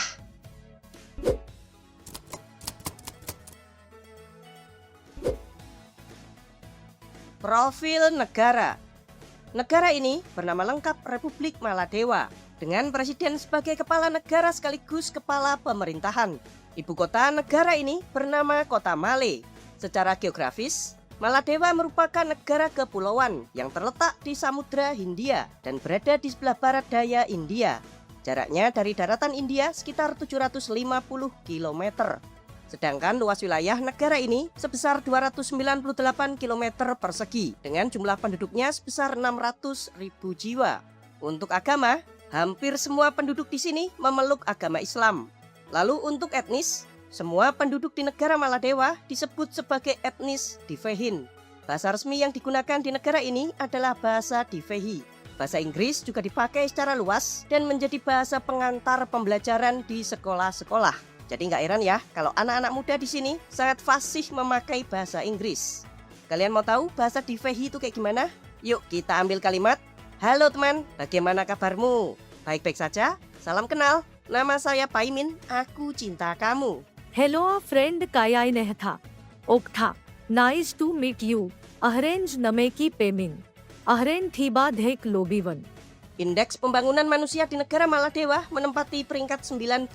Profil negara. Negara ini bernama lengkap Republik Maladewa, dengan presiden sebagai kepala negara sekaligus kepala pemerintahan. Ibu kota negara ini bernama Kota Male. Secara geografis, Maladewa merupakan negara kepulauan yang terletak di Samudra Hindia dan berada di sebelah barat daya India. Jaraknya dari daratan India sekitar 750 km. Sedangkan luas wilayah negara ini sebesar 298 km persegi dengan jumlah penduduknya sebesar 600.000 jiwa. Untuk agama, hampir semua penduduk di sini memeluk agama Islam. Lalu untuk etnis, semua penduduk di negara Maladewa disebut sebagai etnis Divehin. Bahasa resmi yang digunakan di negara ini adalah bahasa Divehi. Bahasa Inggris juga dipakai secara luas dan menjadi bahasa pengantar pembelajaran di sekolah-sekolah. Jadi nggak heran ya kalau anak-anak muda di sini sangat fasih memakai bahasa Inggris. Kalian mau tahu bahasa Divehi itu kayak gimana? Yuk kita ambil kalimat. Halo teman, bagaimana kabarmu? Baik-baik saja? Salam kenal. Nama saya Paimin, aku cinta kamu. Hello friend kaya nehta. Oktha. Nice to meet you. Ahrenj nameki pemin. Ahren thiba dhek lobiwan. Indeks pembangunan manusia di negara Maladewa menempati peringkat 93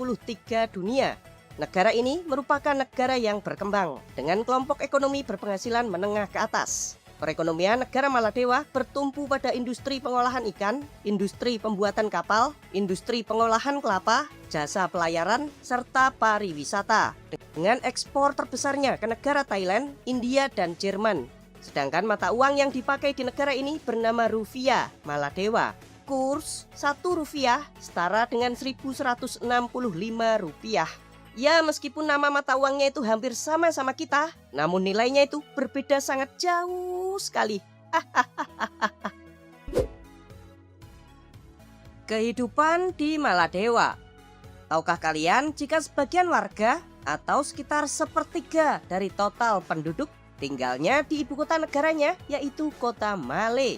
dunia. Negara ini merupakan negara yang berkembang dengan kelompok ekonomi berpenghasilan menengah ke atas. Perekonomian negara Maladewa bertumpu pada industri pengolahan ikan, industri pembuatan kapal, industri pengolahan kelapa, jasa pelayaran, serta pariwisata. Dengan ekspor terbesarnya ke negara Thailand, India, dan Jerman. Sedangkan mata uang yang dipakai di negara ini bernama rupiah Maladewa. Kurs 1 rupiah setara dengan 1.165 rupiah. Ya, meskipun nama mata uangnya itu hampir sama kita, namun nilainya itu berbeda sangat jauh sekali. Kehidupan di Maladewa. Tahukah kalian jika sebagian warga atau sekitar sepertiga dari total penduduk tinggalnya di ibu kota negaranya, yaitu Kota Male.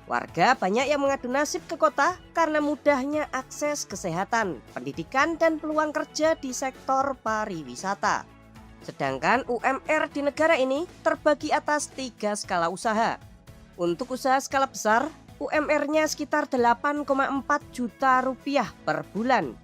Warga banyak yang mengadu nasib ke kota karena mudahnya akses kesehatan, pendidikan, dan peluang kerja di sektor pariwisata. Sedangkan UMR di negara ini terbagi atas 3 skala usaha. Untuk usaha skala besar, UMR-nya sekitar 8,4 juta rupiah per bulan.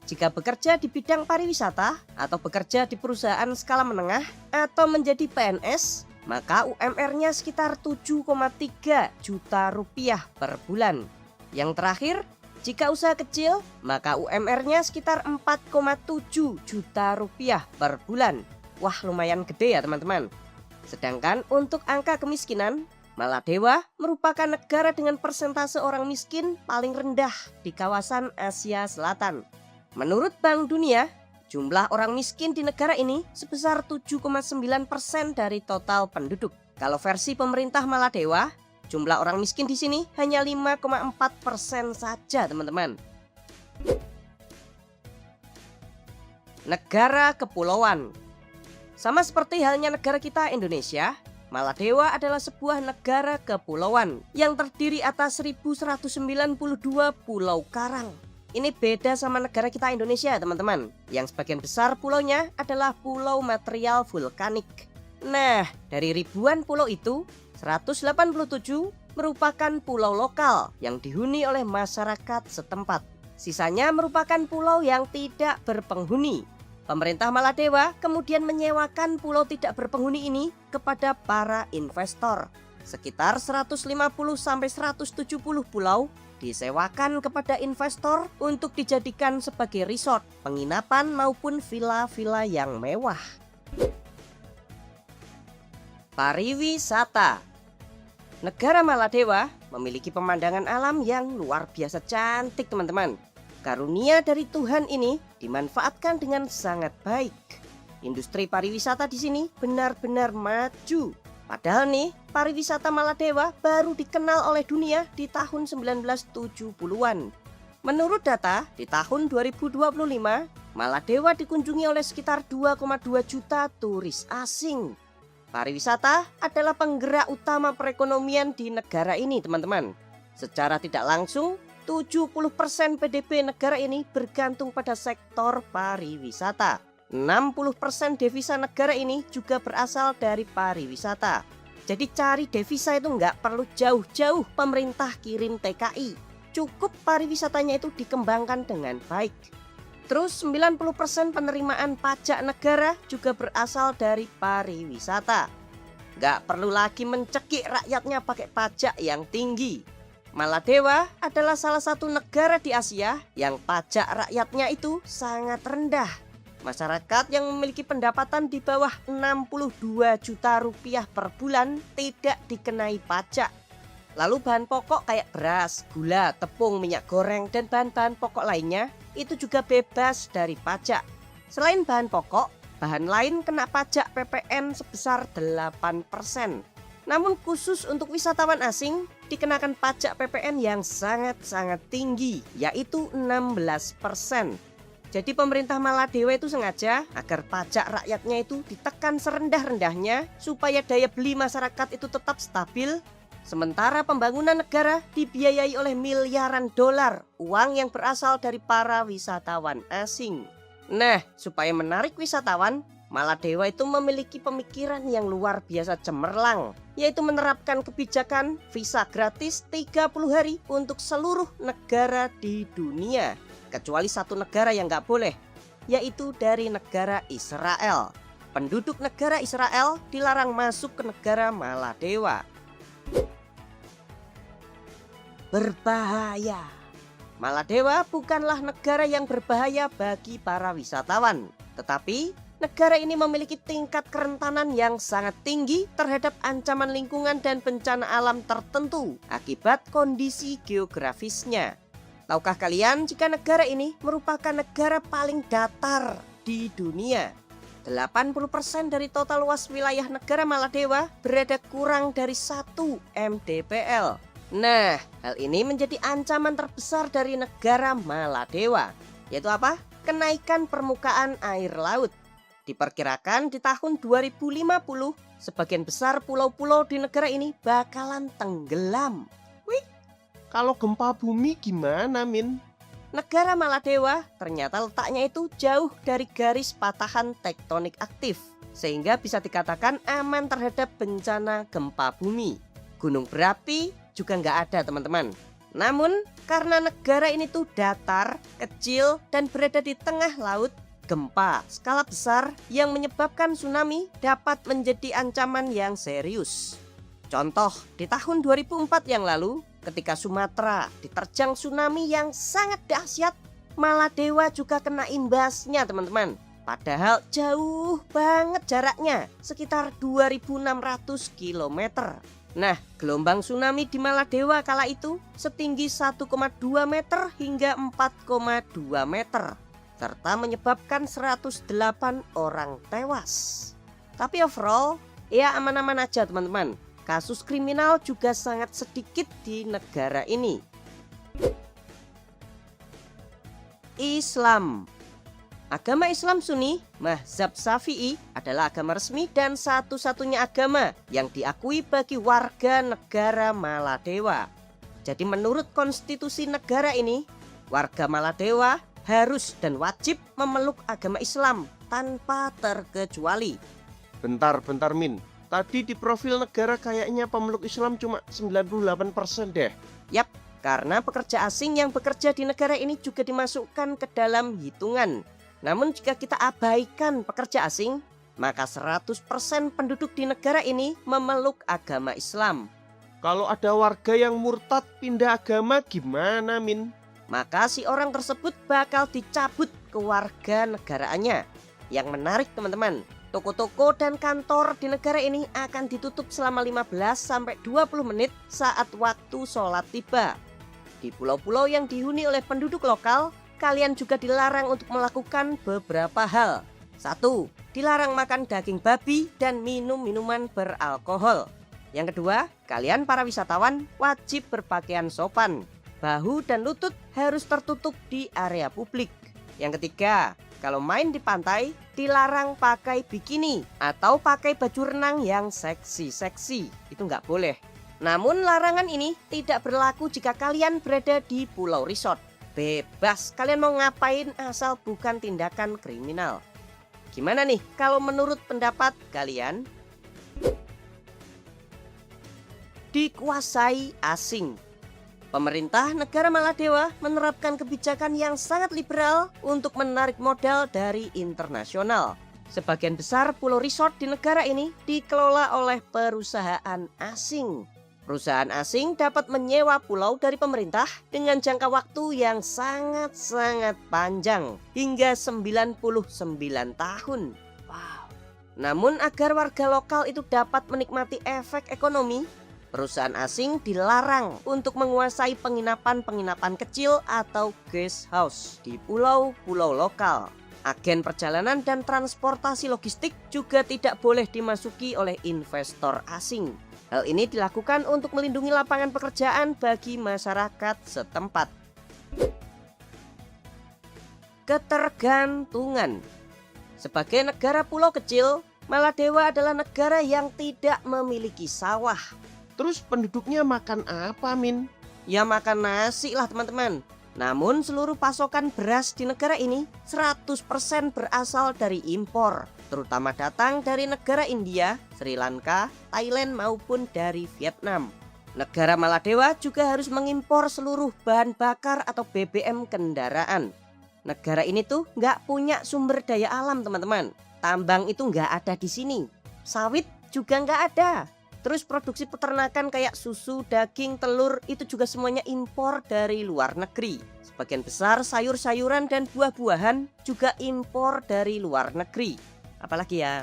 Jika bekerja di bidang pariwisata atau bekerja di perusahaan skala menengah atau menjadi PNS, maka UMR-nya sekitar 7,3 juta rupiah per bulan. Yang terakhir, jika usaha kecil, maka UMR-nya sekitar 4,7 juta rupiah per bulan. Wah, lumayan gede ya teman-teman. Sedangkan untuk angka kemiskinan, Maladewa merupakan negara dengan persentase orang miskin paling rendah di kawasan Asia Selatan. Menurut Bank Dunia, jumlah orang miskin di negara ini sebesar 7,9% dari total penduduk. Kalau versi pemerintah Maladewa, jumlah orang miskin di sini hanya 5,4% saja, teman-teman. Negara kepulauan. Sama seperti halnya negara kita Indonesia, Maladewa adalah sebuah negara kepulauan yang terdiri atas 1.192 pulau karang. Ini beda sama negara kita Indonesia, teman-teman, yang sebagian besar pulaunya adalah pulau material vulkanik. Nah, dari ribuan pulau itu, 187 merupakan pulau lokal yang dihuni oleh masyarakat setempat. Sisanya merupakan pulau yang tidak berpenghuni. Pemerintah Maladewa kemudian menyewakan pulau tidak berpenghuni ini kepada para investor. Sekitar 150-170 pulau disewakan kepada investor untuk dijadikan sebagai resort, penginapan maupun villa-villa yang mewah. Pariwisata. Negara Maladewa memiliki pemandangan alam yang luar biasa cantik, teman-teman. Karunia dari Tuhan ini dimanfaatkan dengan sangat baik. Industri pariwisata di sini benar-benar maju. Padahal nih, pariwisata Maladewa baru dikenal oleh dunia di tahun 1970-an. Menurut data, di tahun 2025, Maladewa dikunjungi oleh sekitar 2,2 juta turis asing. Pariwisata adalah penggerak utama perekonomian di negara ini, teman-teman. Secara tidak langsung, 70% PDB negara ini bergantung pada sektor pariwisata. 60% devisa negara ini juga berasal dari pariwisata. Jadi cari devisa itu nggak perlu jauh-jauh pemerintah kirim TKI. Cukup pariwisatanya itu dikembangkan dengan baik. Terus 90% penerimaan pajak negara juga berasal dari pariwisata. Nggak perlu lagi mencekik rakyatnya pakai pajak yang tinggi. Maladewa adalah salah satu negara di Asia yang pajak rakyatnya itu sangat rendah. Masyarakat yang memiliki pendapatan di bawah 62 juta rupiah per bulan tidak dikenai pajak. Lalu bahan pokok kayak beras, gula, tepung, minyak goreng, dan bahan-bahan pokok lainnya itu juga bebas dari pajak. Selain bahan pokok, bahan lain kena pajak PPN sebesar 8%. Namun khusus untuk wisatawan asing dikenakan pajak PPN yang sangat-sangat tinggi, yaitu 16%. Jadi pemerintah Maladewa itu sengaja agar pajak rakyatnya itu ditekan serendah-rendahnya supaya daya beli masyarakat itu tetap stabil. Sementara pembangunan negara dibiayai oleh miliaran dolar, uang yang berasal dari para wisatawan asing. Nah, supaya menarik wisatawan, Maladewa itu memiliki pemikiran yang luar biasa cemerlang, yaitu menerapkan kebijakan visa gratis 30 hari untuk seluruh negara di dunia. Kecuali satu negara yang nggak boleh, yaitu dari negara Israel. Penduduk negara Israel dilarang masuk ke negara Maladewa. Berbahaya. Maladewa bukanlah negara yang berbahaya bagi para wisatawan, tetapi negara ini memiliki tingkat kerentanan yang sangat tinggi terhadap ancaman lingkungan dan bencana alam tertentu akibat kondisi geografisnya. Tahukah kalian jika negara ini merupakan negara paling datar di dunia? 80% dari total luas wilayah negara Maladewa berada kurang dari 1 mdpl. Nah, hal ini menjadi ancaman terbesar dari negara Maladewa, yaitu apa? Kenaikan permukaan air laut. Diperkirakan di tahun 2050, sebagian besar pulau-pulau di negara ini bakalan tenggelam. Kalau gempa bumi gimana, Min? Negara Maladewa ternyata letaknya itu jauh dari garis patahan tektonik aktif, sehingga bisa dikatakan aman terhadap bencana gempa bumi. Gunung berapi juga nggak ada, teman-teman. Namun, karena negara ini tuh datar, kecil, dan berada di tengah laut, gempa skala besar yang menyebabkan tsunami dapat menjadi ancaman yang serius. Contoh, di tahun 2004 yang lalu, ketika Sumatera diterjang tsunami yang sangat dahsyat, Maladewa juga kena imbasnya, teman-teman. Padahal jauh banget jaraknya, sekitar 2.600 km. Nah, gelombang tsunami di Maladewa kala itu setinggi 1,2 meter hingga 4,2 meter, serta menyebabkan 108 orang tewas. Tapi overall, ya aman-aman aja, teman-teman. Kasus kriminal juga sangat sedikit di negara ini. Islam. Agama Islam Sunni, Mazhab Syafi'i adalah agama resmi dan satu-satunya agama yang diakui bagi warga negara Maladewa. Jadi menurut konstitusi negara ini, warga Maladewa harus dan wajib memeluk agama Islam tanpa terkecuali. Bentar, Min. Tadi di profil negara kayaknya pemeluk Islam cuma 98% deh. Yap, karena pekerja asing yang bekerja di negara ini juga dimasukkan ke dalam hitungan. Namun jika kita abaikan pekerja asing, maka 100% penduduk di negara ini memeluk agama Islam. Kalau ada warga yang murtad pindah agama gimana, Min? Maka si orang tersebut bakal dicabut kewarganegaraannya. Yang menarik, teman-teman, Toko-toko dan kantor di negara ini akan ditutup selama 15-20 menit saat waktu sholat tiba. Di pulau-pulau yang dihuni oleh penduduk lokal, kalian juga dilarang untuk melakukan beberapa hal. 1. Dilarang makan daging babi dan minum minuman beralkohol. Yang kedua, kalian para wisatawan wajib berpakaian sopan. Bahu dan lutut harus tertutup di area publik. Yang ketiga, kalau main di pantai, dilarang pakai bikini atau pakai baju renang yang seksi-seksi. Itu nggak boleh. Namun larangan ini tidak berlaku jika kalian berada di pulau resort. Bebas kalian mau ngapain asal bukan tindakan kriminal. Gimana nih kalau menurut pendapat kalian? Dikuasai asing. Pemerintah negara Maladewa menerapkan kebijakan yang sangat liberal untuk menarik modal dari internasional. Sebagian besar pulau resort di negara ini dikelola oleh perusahaan asing. Perusahaan asing dapat menyewa pulau dari pemerintah dengan jangka waktu yang sangat-sangat panjang, hingga 99 tahun. Wow. Namun agar warga lokal itu dapat menikmati efek ekonomi, perusahaan asing dilarang untuk menguasai penginapan-penginapan kecil atau guest house di pulau-pulau lokal. Agen perjalanan dan transportasi logistik juga tidak boleh dimasuki oleh investor asing. Hal ini dilakukan untuk melindungi lapangan pekerjaan bagi masyarakat setempat. Ketergantungan. Sebagai negara pulau kecil, Maladewa adalah negara yang tidak memiliki sawah. Terus penduduknya makan apa, Min? Ya makan nasi lah teman-teman. Namun seluruh pasokan beras di negara ini 100% berasal dari impor, terutama datang dari negara India, Sri Lanka, Thailand maupun dari Vietnam. Negara Maladewa juga harus mengimpor seluruh bahan bakar atau BBM kendaraan. Negara ini tuh nggak punya sumber daya alam teman-teman. Tambang itu nggak ada di sini. Sawit juga nggak ada. Terus produksi peternakan kayak susu, daging, telur itu juga semuanya impor dari luar negeri. Sebagian besar sayur-sayuran dan buah-buahan juga impor dari luar negeri. Apalagi ya,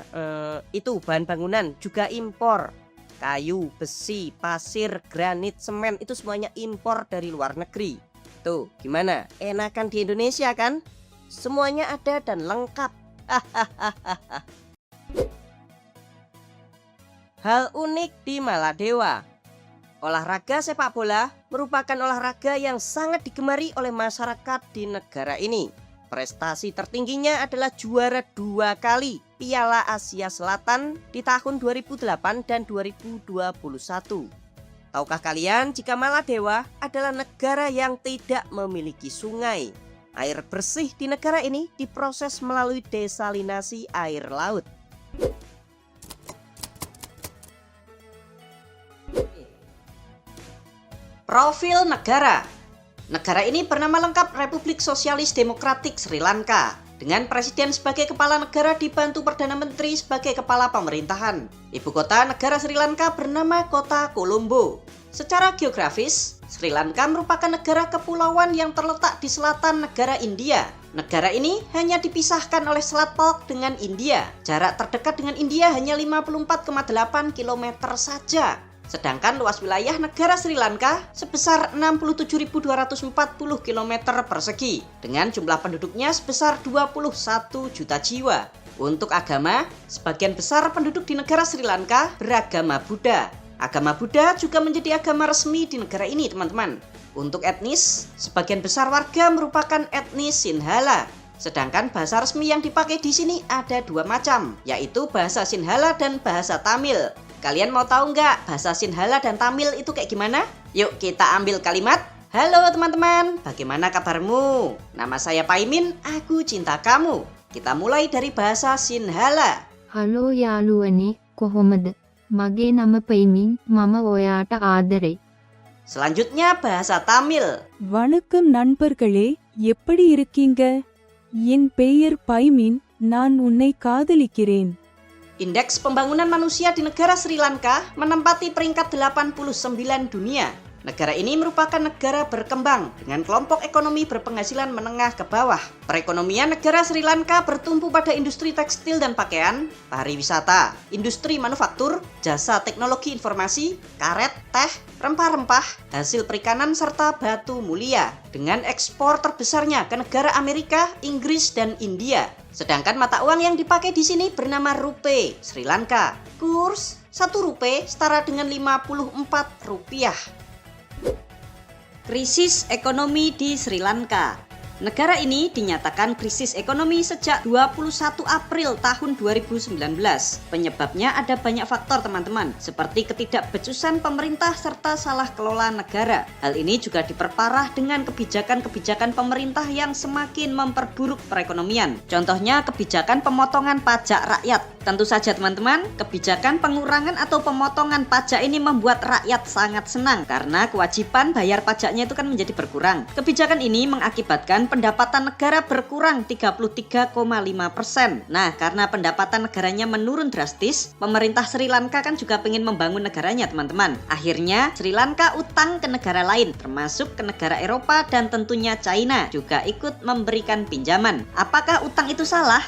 itu bahan bangunan juga impor. Kayu, besi, pasir, granit, semen itu semuanya impor dari luar negeri. Tuh, gimana? Enakan di Indonesia kan? Semuanya ada dan lengkap. Hal unik di Maladewa. Olahraga sepak bola merupakan olahraga yang sangat digemari oleh masyarakat di negara ini. Prestasi tertingginya adalah juara 2 kali Piala Asia Selatan di tahun 2008 dan 2021. Tahukah kalian jika Maladewa adalah negara yang tidak memiliki sungai? Air bersih di negara ini diproses melalui desalinasi air laut. Profil negara. Negara ini bernama lengkap Republik Sosialis Demokratik Sri Lanka, dengan presiden sebagai kepala negara dibantu Perdana Menteri sebagai kepala pemerintahan. Ibu kota negara Sri Lanka bernama Kota Colombo. Secara geografis, Sri Lanka merupakan negara kepulauan yang terletak di selatan negara India. Negara ini hanya dipisahkan oleh Selat Palk dengan India. Jarak terdekat dengan India hanya 54,8 km saja. Sedangkan luas wilayah negara Sri Lanka sebesar 67.240 km persegi dengan jumlah penduduknya sebesar 21 juta jiwa. Untuk agama, sebagian besar penduduk di negara Sri Lanka beragama Buddha. Agama Buddha juga menjadi agama resmi di negara ini, teman-teman. Untuk etnis, sebagian besar warga merupakan etnis Sinhala. Sedangkan bahasa resmi yang dipakai di sini ada 2 macam, yaitu bahasa Sinhala dan bahasa Tamil. Kalian mau tahu nggak bahasa Sinhala dan Tamil itu kayak gimana? Yuk kita ambil kalimat. Halo teman-teman, bagaimana kabarmu? Nama saya Paimin, aku cinta kamu. Kita mulai dari bahasa Sinhala. Halo යාළුවනේ කොහොමද? මගේ නම පෙයිමින් මම ඔයාට ආදරෙයි. Selanjutnya bahasa Tamil. வணக்கம் நண்பர்களே, எப்படி இருக்கீங்க? என் பெயர் பைமின், நான் உன்னை காதலிக்கிறேன். Indeks pembangunan manusia di negara Sri Lanka menempati peringkat 89 dunia. Negara ini merupakan negara berkembang dengan kelompok ekonomi berpenghasilan menengah ke bawah. Perekonomian negara Sri Lanka bertumpu pada industri tekstil dan pakaian, pariwisata, industri manufaktur, jasa teknologi informasi, karet, teh, rempah-rempah, hasil perikanan serta batu mulia dengan ekspor terbesarnya ke negara Amerika, Inggris, dan India. Sedangkan mata uang yang dipakai di sini bernama rupiah Sri Lanka. Kurs 1 rupiah setara dengan 54 rupiah. Krisis ekonomi di Sri Lanka. Negara ini dinyatakan krisis ekonomi sejak 21 April tahun 2019. Penyebabnya ada banyak faktor teman-teman, seperti ketidakbecusan pemerintah serta salah kelola negara. Hal ini juga diperparah dengan kebijakan-kebijakan pemerintah yang semakin memperburuk perekonomian. Contohnya kebijakan pemotongan pajak rakyat. Tentu saja teman-teman, kebijakan pengurangan atau pemotongan pajak ini membuat rakyat sangat senang karena kewajiban bayar pajaknya itu kan menjadi berkurang. Kebijakan ini mengakibatkan pendapatan negara berkurang 33,5%. Nah, karena pendapatan negaranya menurun drastis, pemerintah Sri Lanka kan juga pengen membangun negaranya teman-teman. Akhirnya Sri Lanka utang ke negara lain, termasuk ke negara Eropa dan tentunya China juga ikut memberikan pinjaman. Apakah utang itu salah?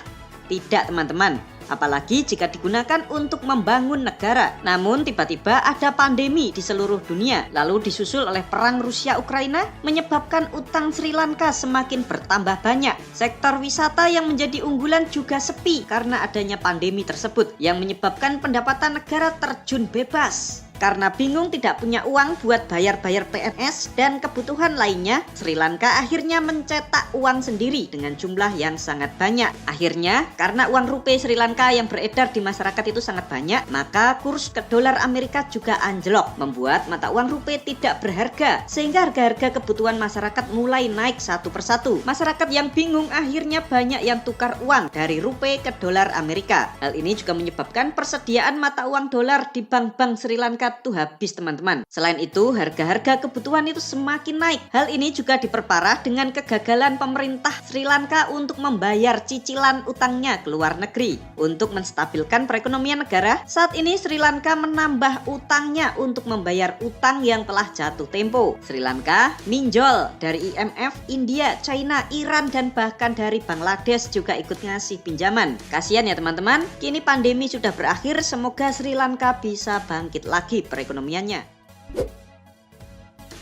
Tidak teman-teman. Apalagi jika digunakan untuk membangun negara. Namun tiba-tiba ada pandemi di seluruh dunia, lalu disusul oleh perang Rusia-Ukraina menyebabkan utang Sri Lanka semakin bertambah banyak. Sektor wisata yang menjadi unggulan juga sepi karena adanya pandemi tersebut yang menyebabkan pendapatan negara terjun bebas. Karena bingung tidak punya uang buat bayar-bayar PNS dan kebutuhan lainnya, Sri Lanka akhirnya mencetak uang sendiri dengan jumlah yang sangat banyak. Akhirnya, karena uang rupiah Sri Lanka yang beredar di masyarakat itu sangat banyak, maka kurs ke dolar Amerika juga anjlok, membuat mata uang rupiah tidak berharga, sehingga harga-harga kebutuhan masyarakat mulai naik satu persatu. Masyarakat yang bingung akhirnya banyak yang tukar uang dari rupiah ke dolar Amerika. Hal ini juga menyebabkan persediaan mata uang dolar di bank-bank Sri Lanka tuh habis teman-teman. Selain itu, harga-harga kebutuhan itu semakin naik. Hal ini juga diperparah dengan kegagalan pemerintah Sri Lanka untuk membayar cicilan utangnya ke luar negeri. Untuk menstabilkan perekonomian negara, saat ini Sri Lanka menambah utangnya untuk membayar utang yang telah jatuh tempo. Sri Lanka minjol dari IMF, India, China, Iran, dan bahkan dari Bangladesh juga ikut ngasih pinjaman. Kasihan ya teman-teman, kini pandemi sudah berakhir, semoga Sri Lanka bisa bangkit lagi perekonomiannya.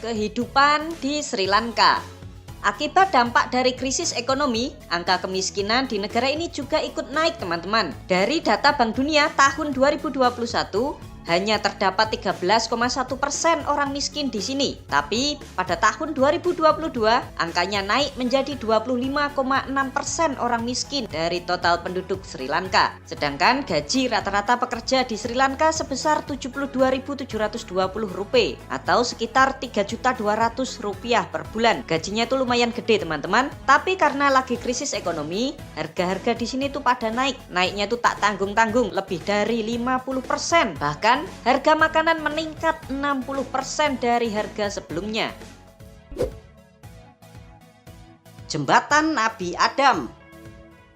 Kehidupan di Sri Lanka. Akibat dampak dari krisis ekonomi, angka kemiskinan di negara ini juga ikut naik teman-teman. Dari data Bank Dunia tahun 2021, hanya terdapat 13,1% orang miskin di sini. Tapi pada tahun 2022, angkanya naik menjadi 25,6% orang miskin dari total penduduk Sri Lanka. Sedangkan gaji rata-rata pekerja di Sri Lanka sebesar 72.720 rupiah atau sekitar 3.200.000 rupiah per bulan. Gajinya itu lumayan gede teman-teman. Tapi karena lagi krisis ekonomi, harga-harga di sini tuh pada naik. Naiknya tuh tak tanggung-tanggung, lebih dari 50%. Bahkan harga makanan meningkat 60% dari harga sebelumnya. Jembatan Nabi Adam.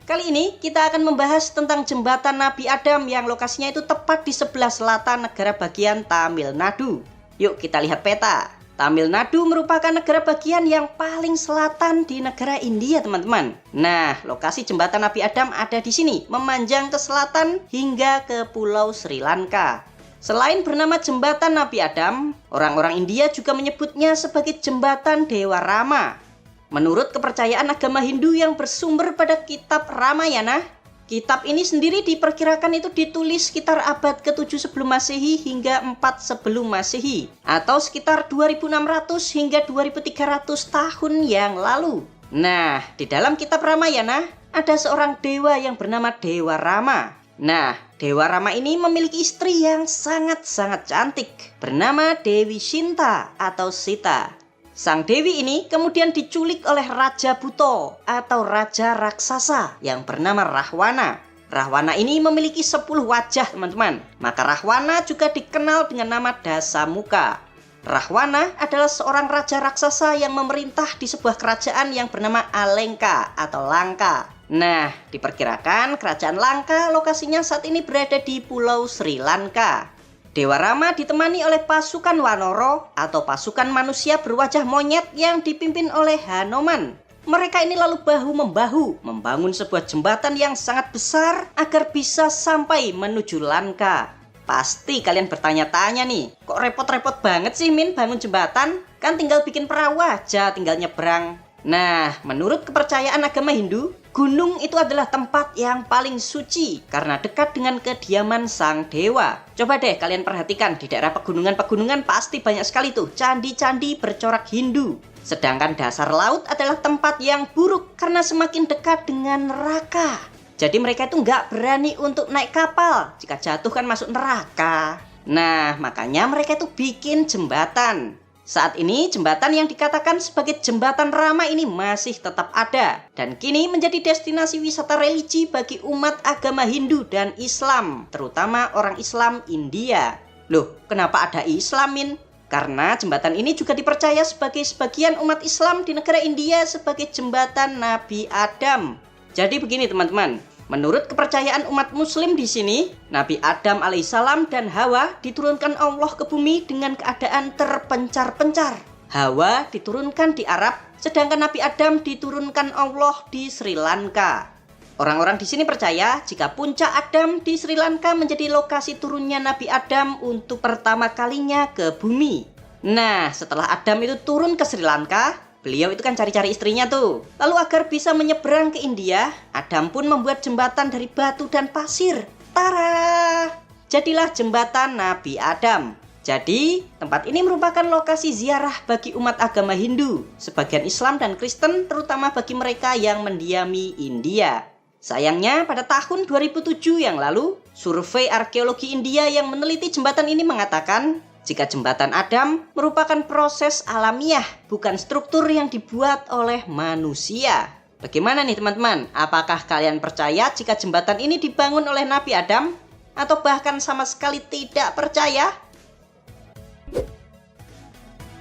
Kali ini kita akan membahas tentang jembatan Nabi Adam yang lokasinya itu tepat di sebelah selatan negara bagian Tamil Nadu. Yuk kita lihat peta. Tamil Nadu merupakan negara bagian yang paling selatan di negara India, teman-teman. Nah, lokasi jembatan Nabi Adam ada di sini, memanjang ke selatan hingga ke Pulau Sri Lanka. Selain bernama jembatan Nabi Adam, orang-orang India juga menyebutnya sebagai jembatan Dewa Rama. Menurut kepercayaan agama Hindu yang bersumber pada kitab Ramayana, kitab ini sendiri diperkirakan itu ditulis sekitar abad ke-7 sebelum Masehi hingga 4 sebelum Masehi, atau sekitar 2600 hingga 2300 tahun yang lalu. Nah, di dalam kitab Ramayana ada seorang dewa yang bernama Dewa Rama. Nah, Dewa Rama ini memiliki istri yang sangat-sangat cantik, bernama Dewi Sinta atau Sita. Sang dewi ini kemudian diculik oleh Raja Buto atau Raja Raksasa yang bernama Rahwana. Rahwana ini memiliki 10 wajah teman-teman. Maka Rahwana juga dikenal dengan nama Dasamuka. Rahwana adalah seorang raja raksasa yang memerintah di sebuah kerajaan yang bernama Alengka atau Langka. Nah, diperkirakan kerajaan Langka lokasinya saat ini berada di Pulau Sri Lanka. Dewa Rama ditemani oleh pasukan Wanara atau pasukan manusia berwajah monyet yang dipimpin oleh Hanuman. Mereka ini lalu bahu-membahu membangun sebuah jembatan yang sangat besar agar bisa sampai menuju Lanka. Pasti kalian bertanya-tanya nih, kok repot-repot banget sih Min bangun jembatan? Kan tinggal bikin perahu aja, tinggal nyebrang. Nah, menurut kepercayaan agama Hindu, gunung itu adalah tempat yang paling suci karena dekat dengan kediaman sang dewa. Coba deh kalian perhatikan, di daerah pegunungan-pegunungan pasti banyak sekali tuh candi-candi bercorak Hindu. Sedangkan dasar laut adalah tempat yang buruk karena semakin dekat dengan neraka. Jadi mereka itu nggak berani untuk naik kapal, jika jatuh kan masuk neraka. Nah, makanya mereka itu bikin jembatan. Saat ini jembatan yang dikatakan sebagai jembatan Rama ini masih tetap ada dan kini menjadi destinasi wisata religi bagi umat agama Hindu dan Islam, terutama orang Islam India. Loh, kenapa ada Islam, Min? Karena jembatan ini juga dipercaya sebagai sebagian umat Islam di negara India sebagai jembatan Nabi Adam. Jadi begini teman-teman, menurut kepercayaan umat muslim di sini, Nabi Adam alaihissalam dan Hawa diturunkan Allah ke bumi dengan keadaan terpencar-pencar. Hawa diturunkan di Arab, sedangkan Nabi Adam diturunkan Allah di Sri Lanka. Orang-orang di sini percaya jika puncak Adam di Sri Lanka menjadi lokasi turunnya Nabi Adam untuk pertama kalinya ke bumi. Nah, setelah Adam itu turun ke Sri Lanka, beliau itu kan cari-cari istrinya tuh. Lalu agar bisa menyeberang ke India, Adam pun membuat jembatan dari batu dan pasir. Tara! Jadilah jembatan Nabi Adam. Jadi, tempat ini merupakan lokasi ziarah bagi umat agama Hindu, sebagian Islam dan Kristen, terutama bagi mereka yang mendiami India. Sayangnya, pada tahun 2007 yang lalu, survei arkeologi India yang meneliti jembatan ini mengatakan jika jembatan Adam merupakan proses alamiah, bukan struktur yang dibuat oleh manusia. Bagaimana nih teman-teman? Apakah kalian percaya jika jembatan ini dibangun oleh Nabi Adam? Atau bahkan sama sekali tidak percaya?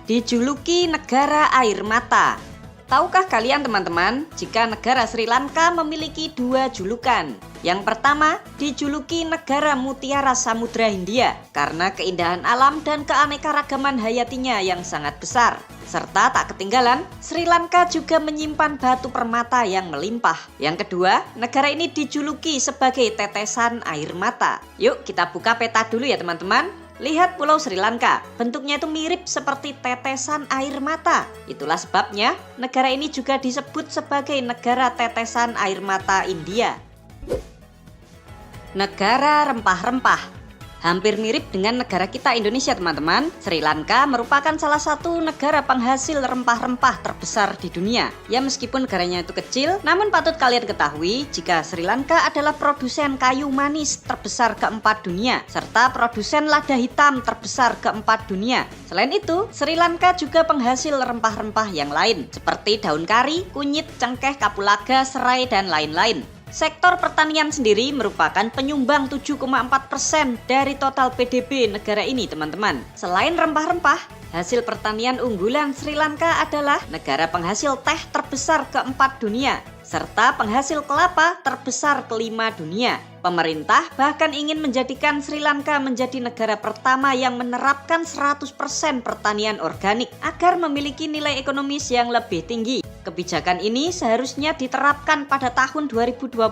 Dijuluki negara air mata. Tahukah kalian teman-teman, jika negara Sri Lanka memiliki dua julukan? Yang pertama, dijuluki negara mutiara Samudra Hindia karena keindahan alam dan keanekaragaman hayatinya yang sangat besar. Serta tak ketinggalan, Sri Lanka juga menyimpan batu permata yang melimpah. Yang kedua, negara ini dijuluki sebagai tetesan air mata. Yuk kita buka peta dulu ya teman-teman. Lihat Pulau Sri Lanka, bentuknya itu mirip seperti tetesan air mata. Itulah sebabnya negara ini juga disebut sebagai negara tetesan air mata India. Negara rempah-rempah. Hampir mirip dengan negara kita Indonesia teman-teman. Sri Lanka merupakan salah satu negara penghasil rempah-rempah terbesar di dunia. Ya meskipun negaranya itu kecil, namun patut kalian ketahui jika Sri Lanka adalah produsen kayu manis terbesar keempat dunia, serta produsen lada hitam terbesar keempat dunia. Selain itu, Sri Lanka juga penghasil rempah-rempah yang lain, seperti daun kari, kunyit, cengkeh, kapulaga, serai, dan lain-lain. Sektor pertanian sendiri merupakan penyumbang 7,4% dari total PDB negara ini teman-teman. Selain rempah-rempah, hasil pertanian unggulan Sri Lanka adalah negara penghasil teh terbesar keempat dunia, serta penghasil kelapa terbesar kelima dunia. Pemerintah bahkan ingin menjadikan Sri Lanka menjadi negara pertama yang menerapkan 100% pertanian organik agar memiliki nilai ekonomis yang lebih tinggi. Kebijakan ini seharusnya diterapkan pada tahun 2021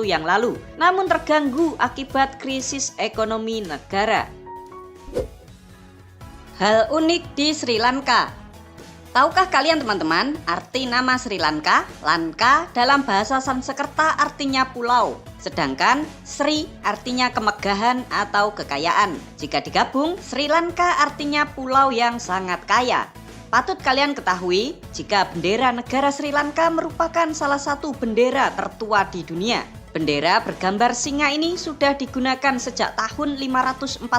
yang lalu, namun terganggu akibat krisis ekonomi negara. Hal unik di Sri Lanka. Tahukah kalian teman-teman arti nama Sri Lanka? Lanka dalam bahasa Sanskerta artinya pulau, sedangkan Sri artinya kemegahan atau kekayaan. Jika digabung, Sri Lanka artinya pulau yang sangat kaya. Patut kalian ketahui jika bendera negara Sri Lanka merupakan salah satu bendera tertua di dunia. Bendera bergambar singa ini sudah digunakan sejak tahun 543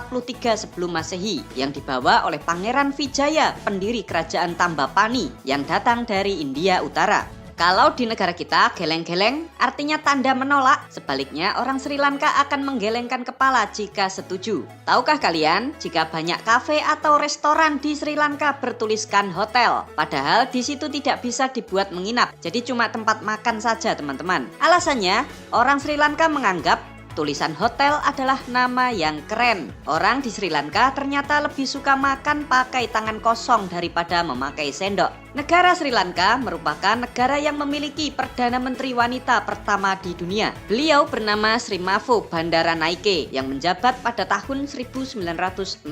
sebelum Masehi yang dibawa oleh Pangeran Vijaya, pendiri kerajaan Tambapani yang datang dari India Utara. Kalau di negara kita, geleng-geleng artinya tanda menolak. Sebaliknya, orang Sri Lanka akan menggelengkan kepala jika setuju. Tahukah kalian, jika banyak kafe atau restoran di Sri Lanka bertuliskan hotel, padahal di situ tidak bisa dibuat menginap, jadi cuma tempat makan saja teman-teman. Alasannya, orang Sri Lanka menganggap tulisan hotel adalah nama yang keren. Orang di Sri Lanka ternyata lebih suka makan pakai tangan kosong daripada memakai sendok. Negara Sri Lanka merupakan negara yang memiliki Perdana Menteri wanita pertama di dunia. Beliau bernama Sri Mafo Bandaranaike yang menjabat pada tahun 1960.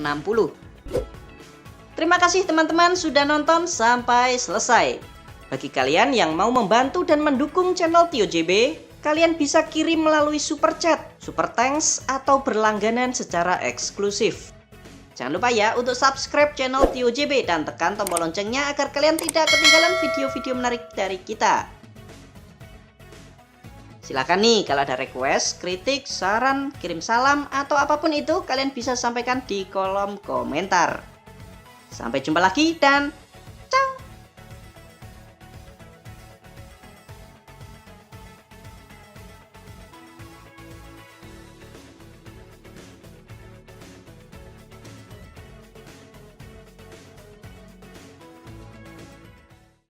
Terima kasih teman-teman sudah nonton sampai selesai. Bagi kalian yang mau membantu dan mendukung channel Tio JB, kalian bisa kirim melalui super chat, super thanks, atau berlangganan secara eksklusif. Jangan lupa ya untuk subscribe channel Tio JB dan tekan tombol loncengnya agar kalian tidak ketinggalan video-video menarik dari kita. Silakan nih kalau ada request, kritik, saran, kirim salam, atau apapun itu kalian bisa sampaikan di kolom komentar. Sampai jumpa lagi dan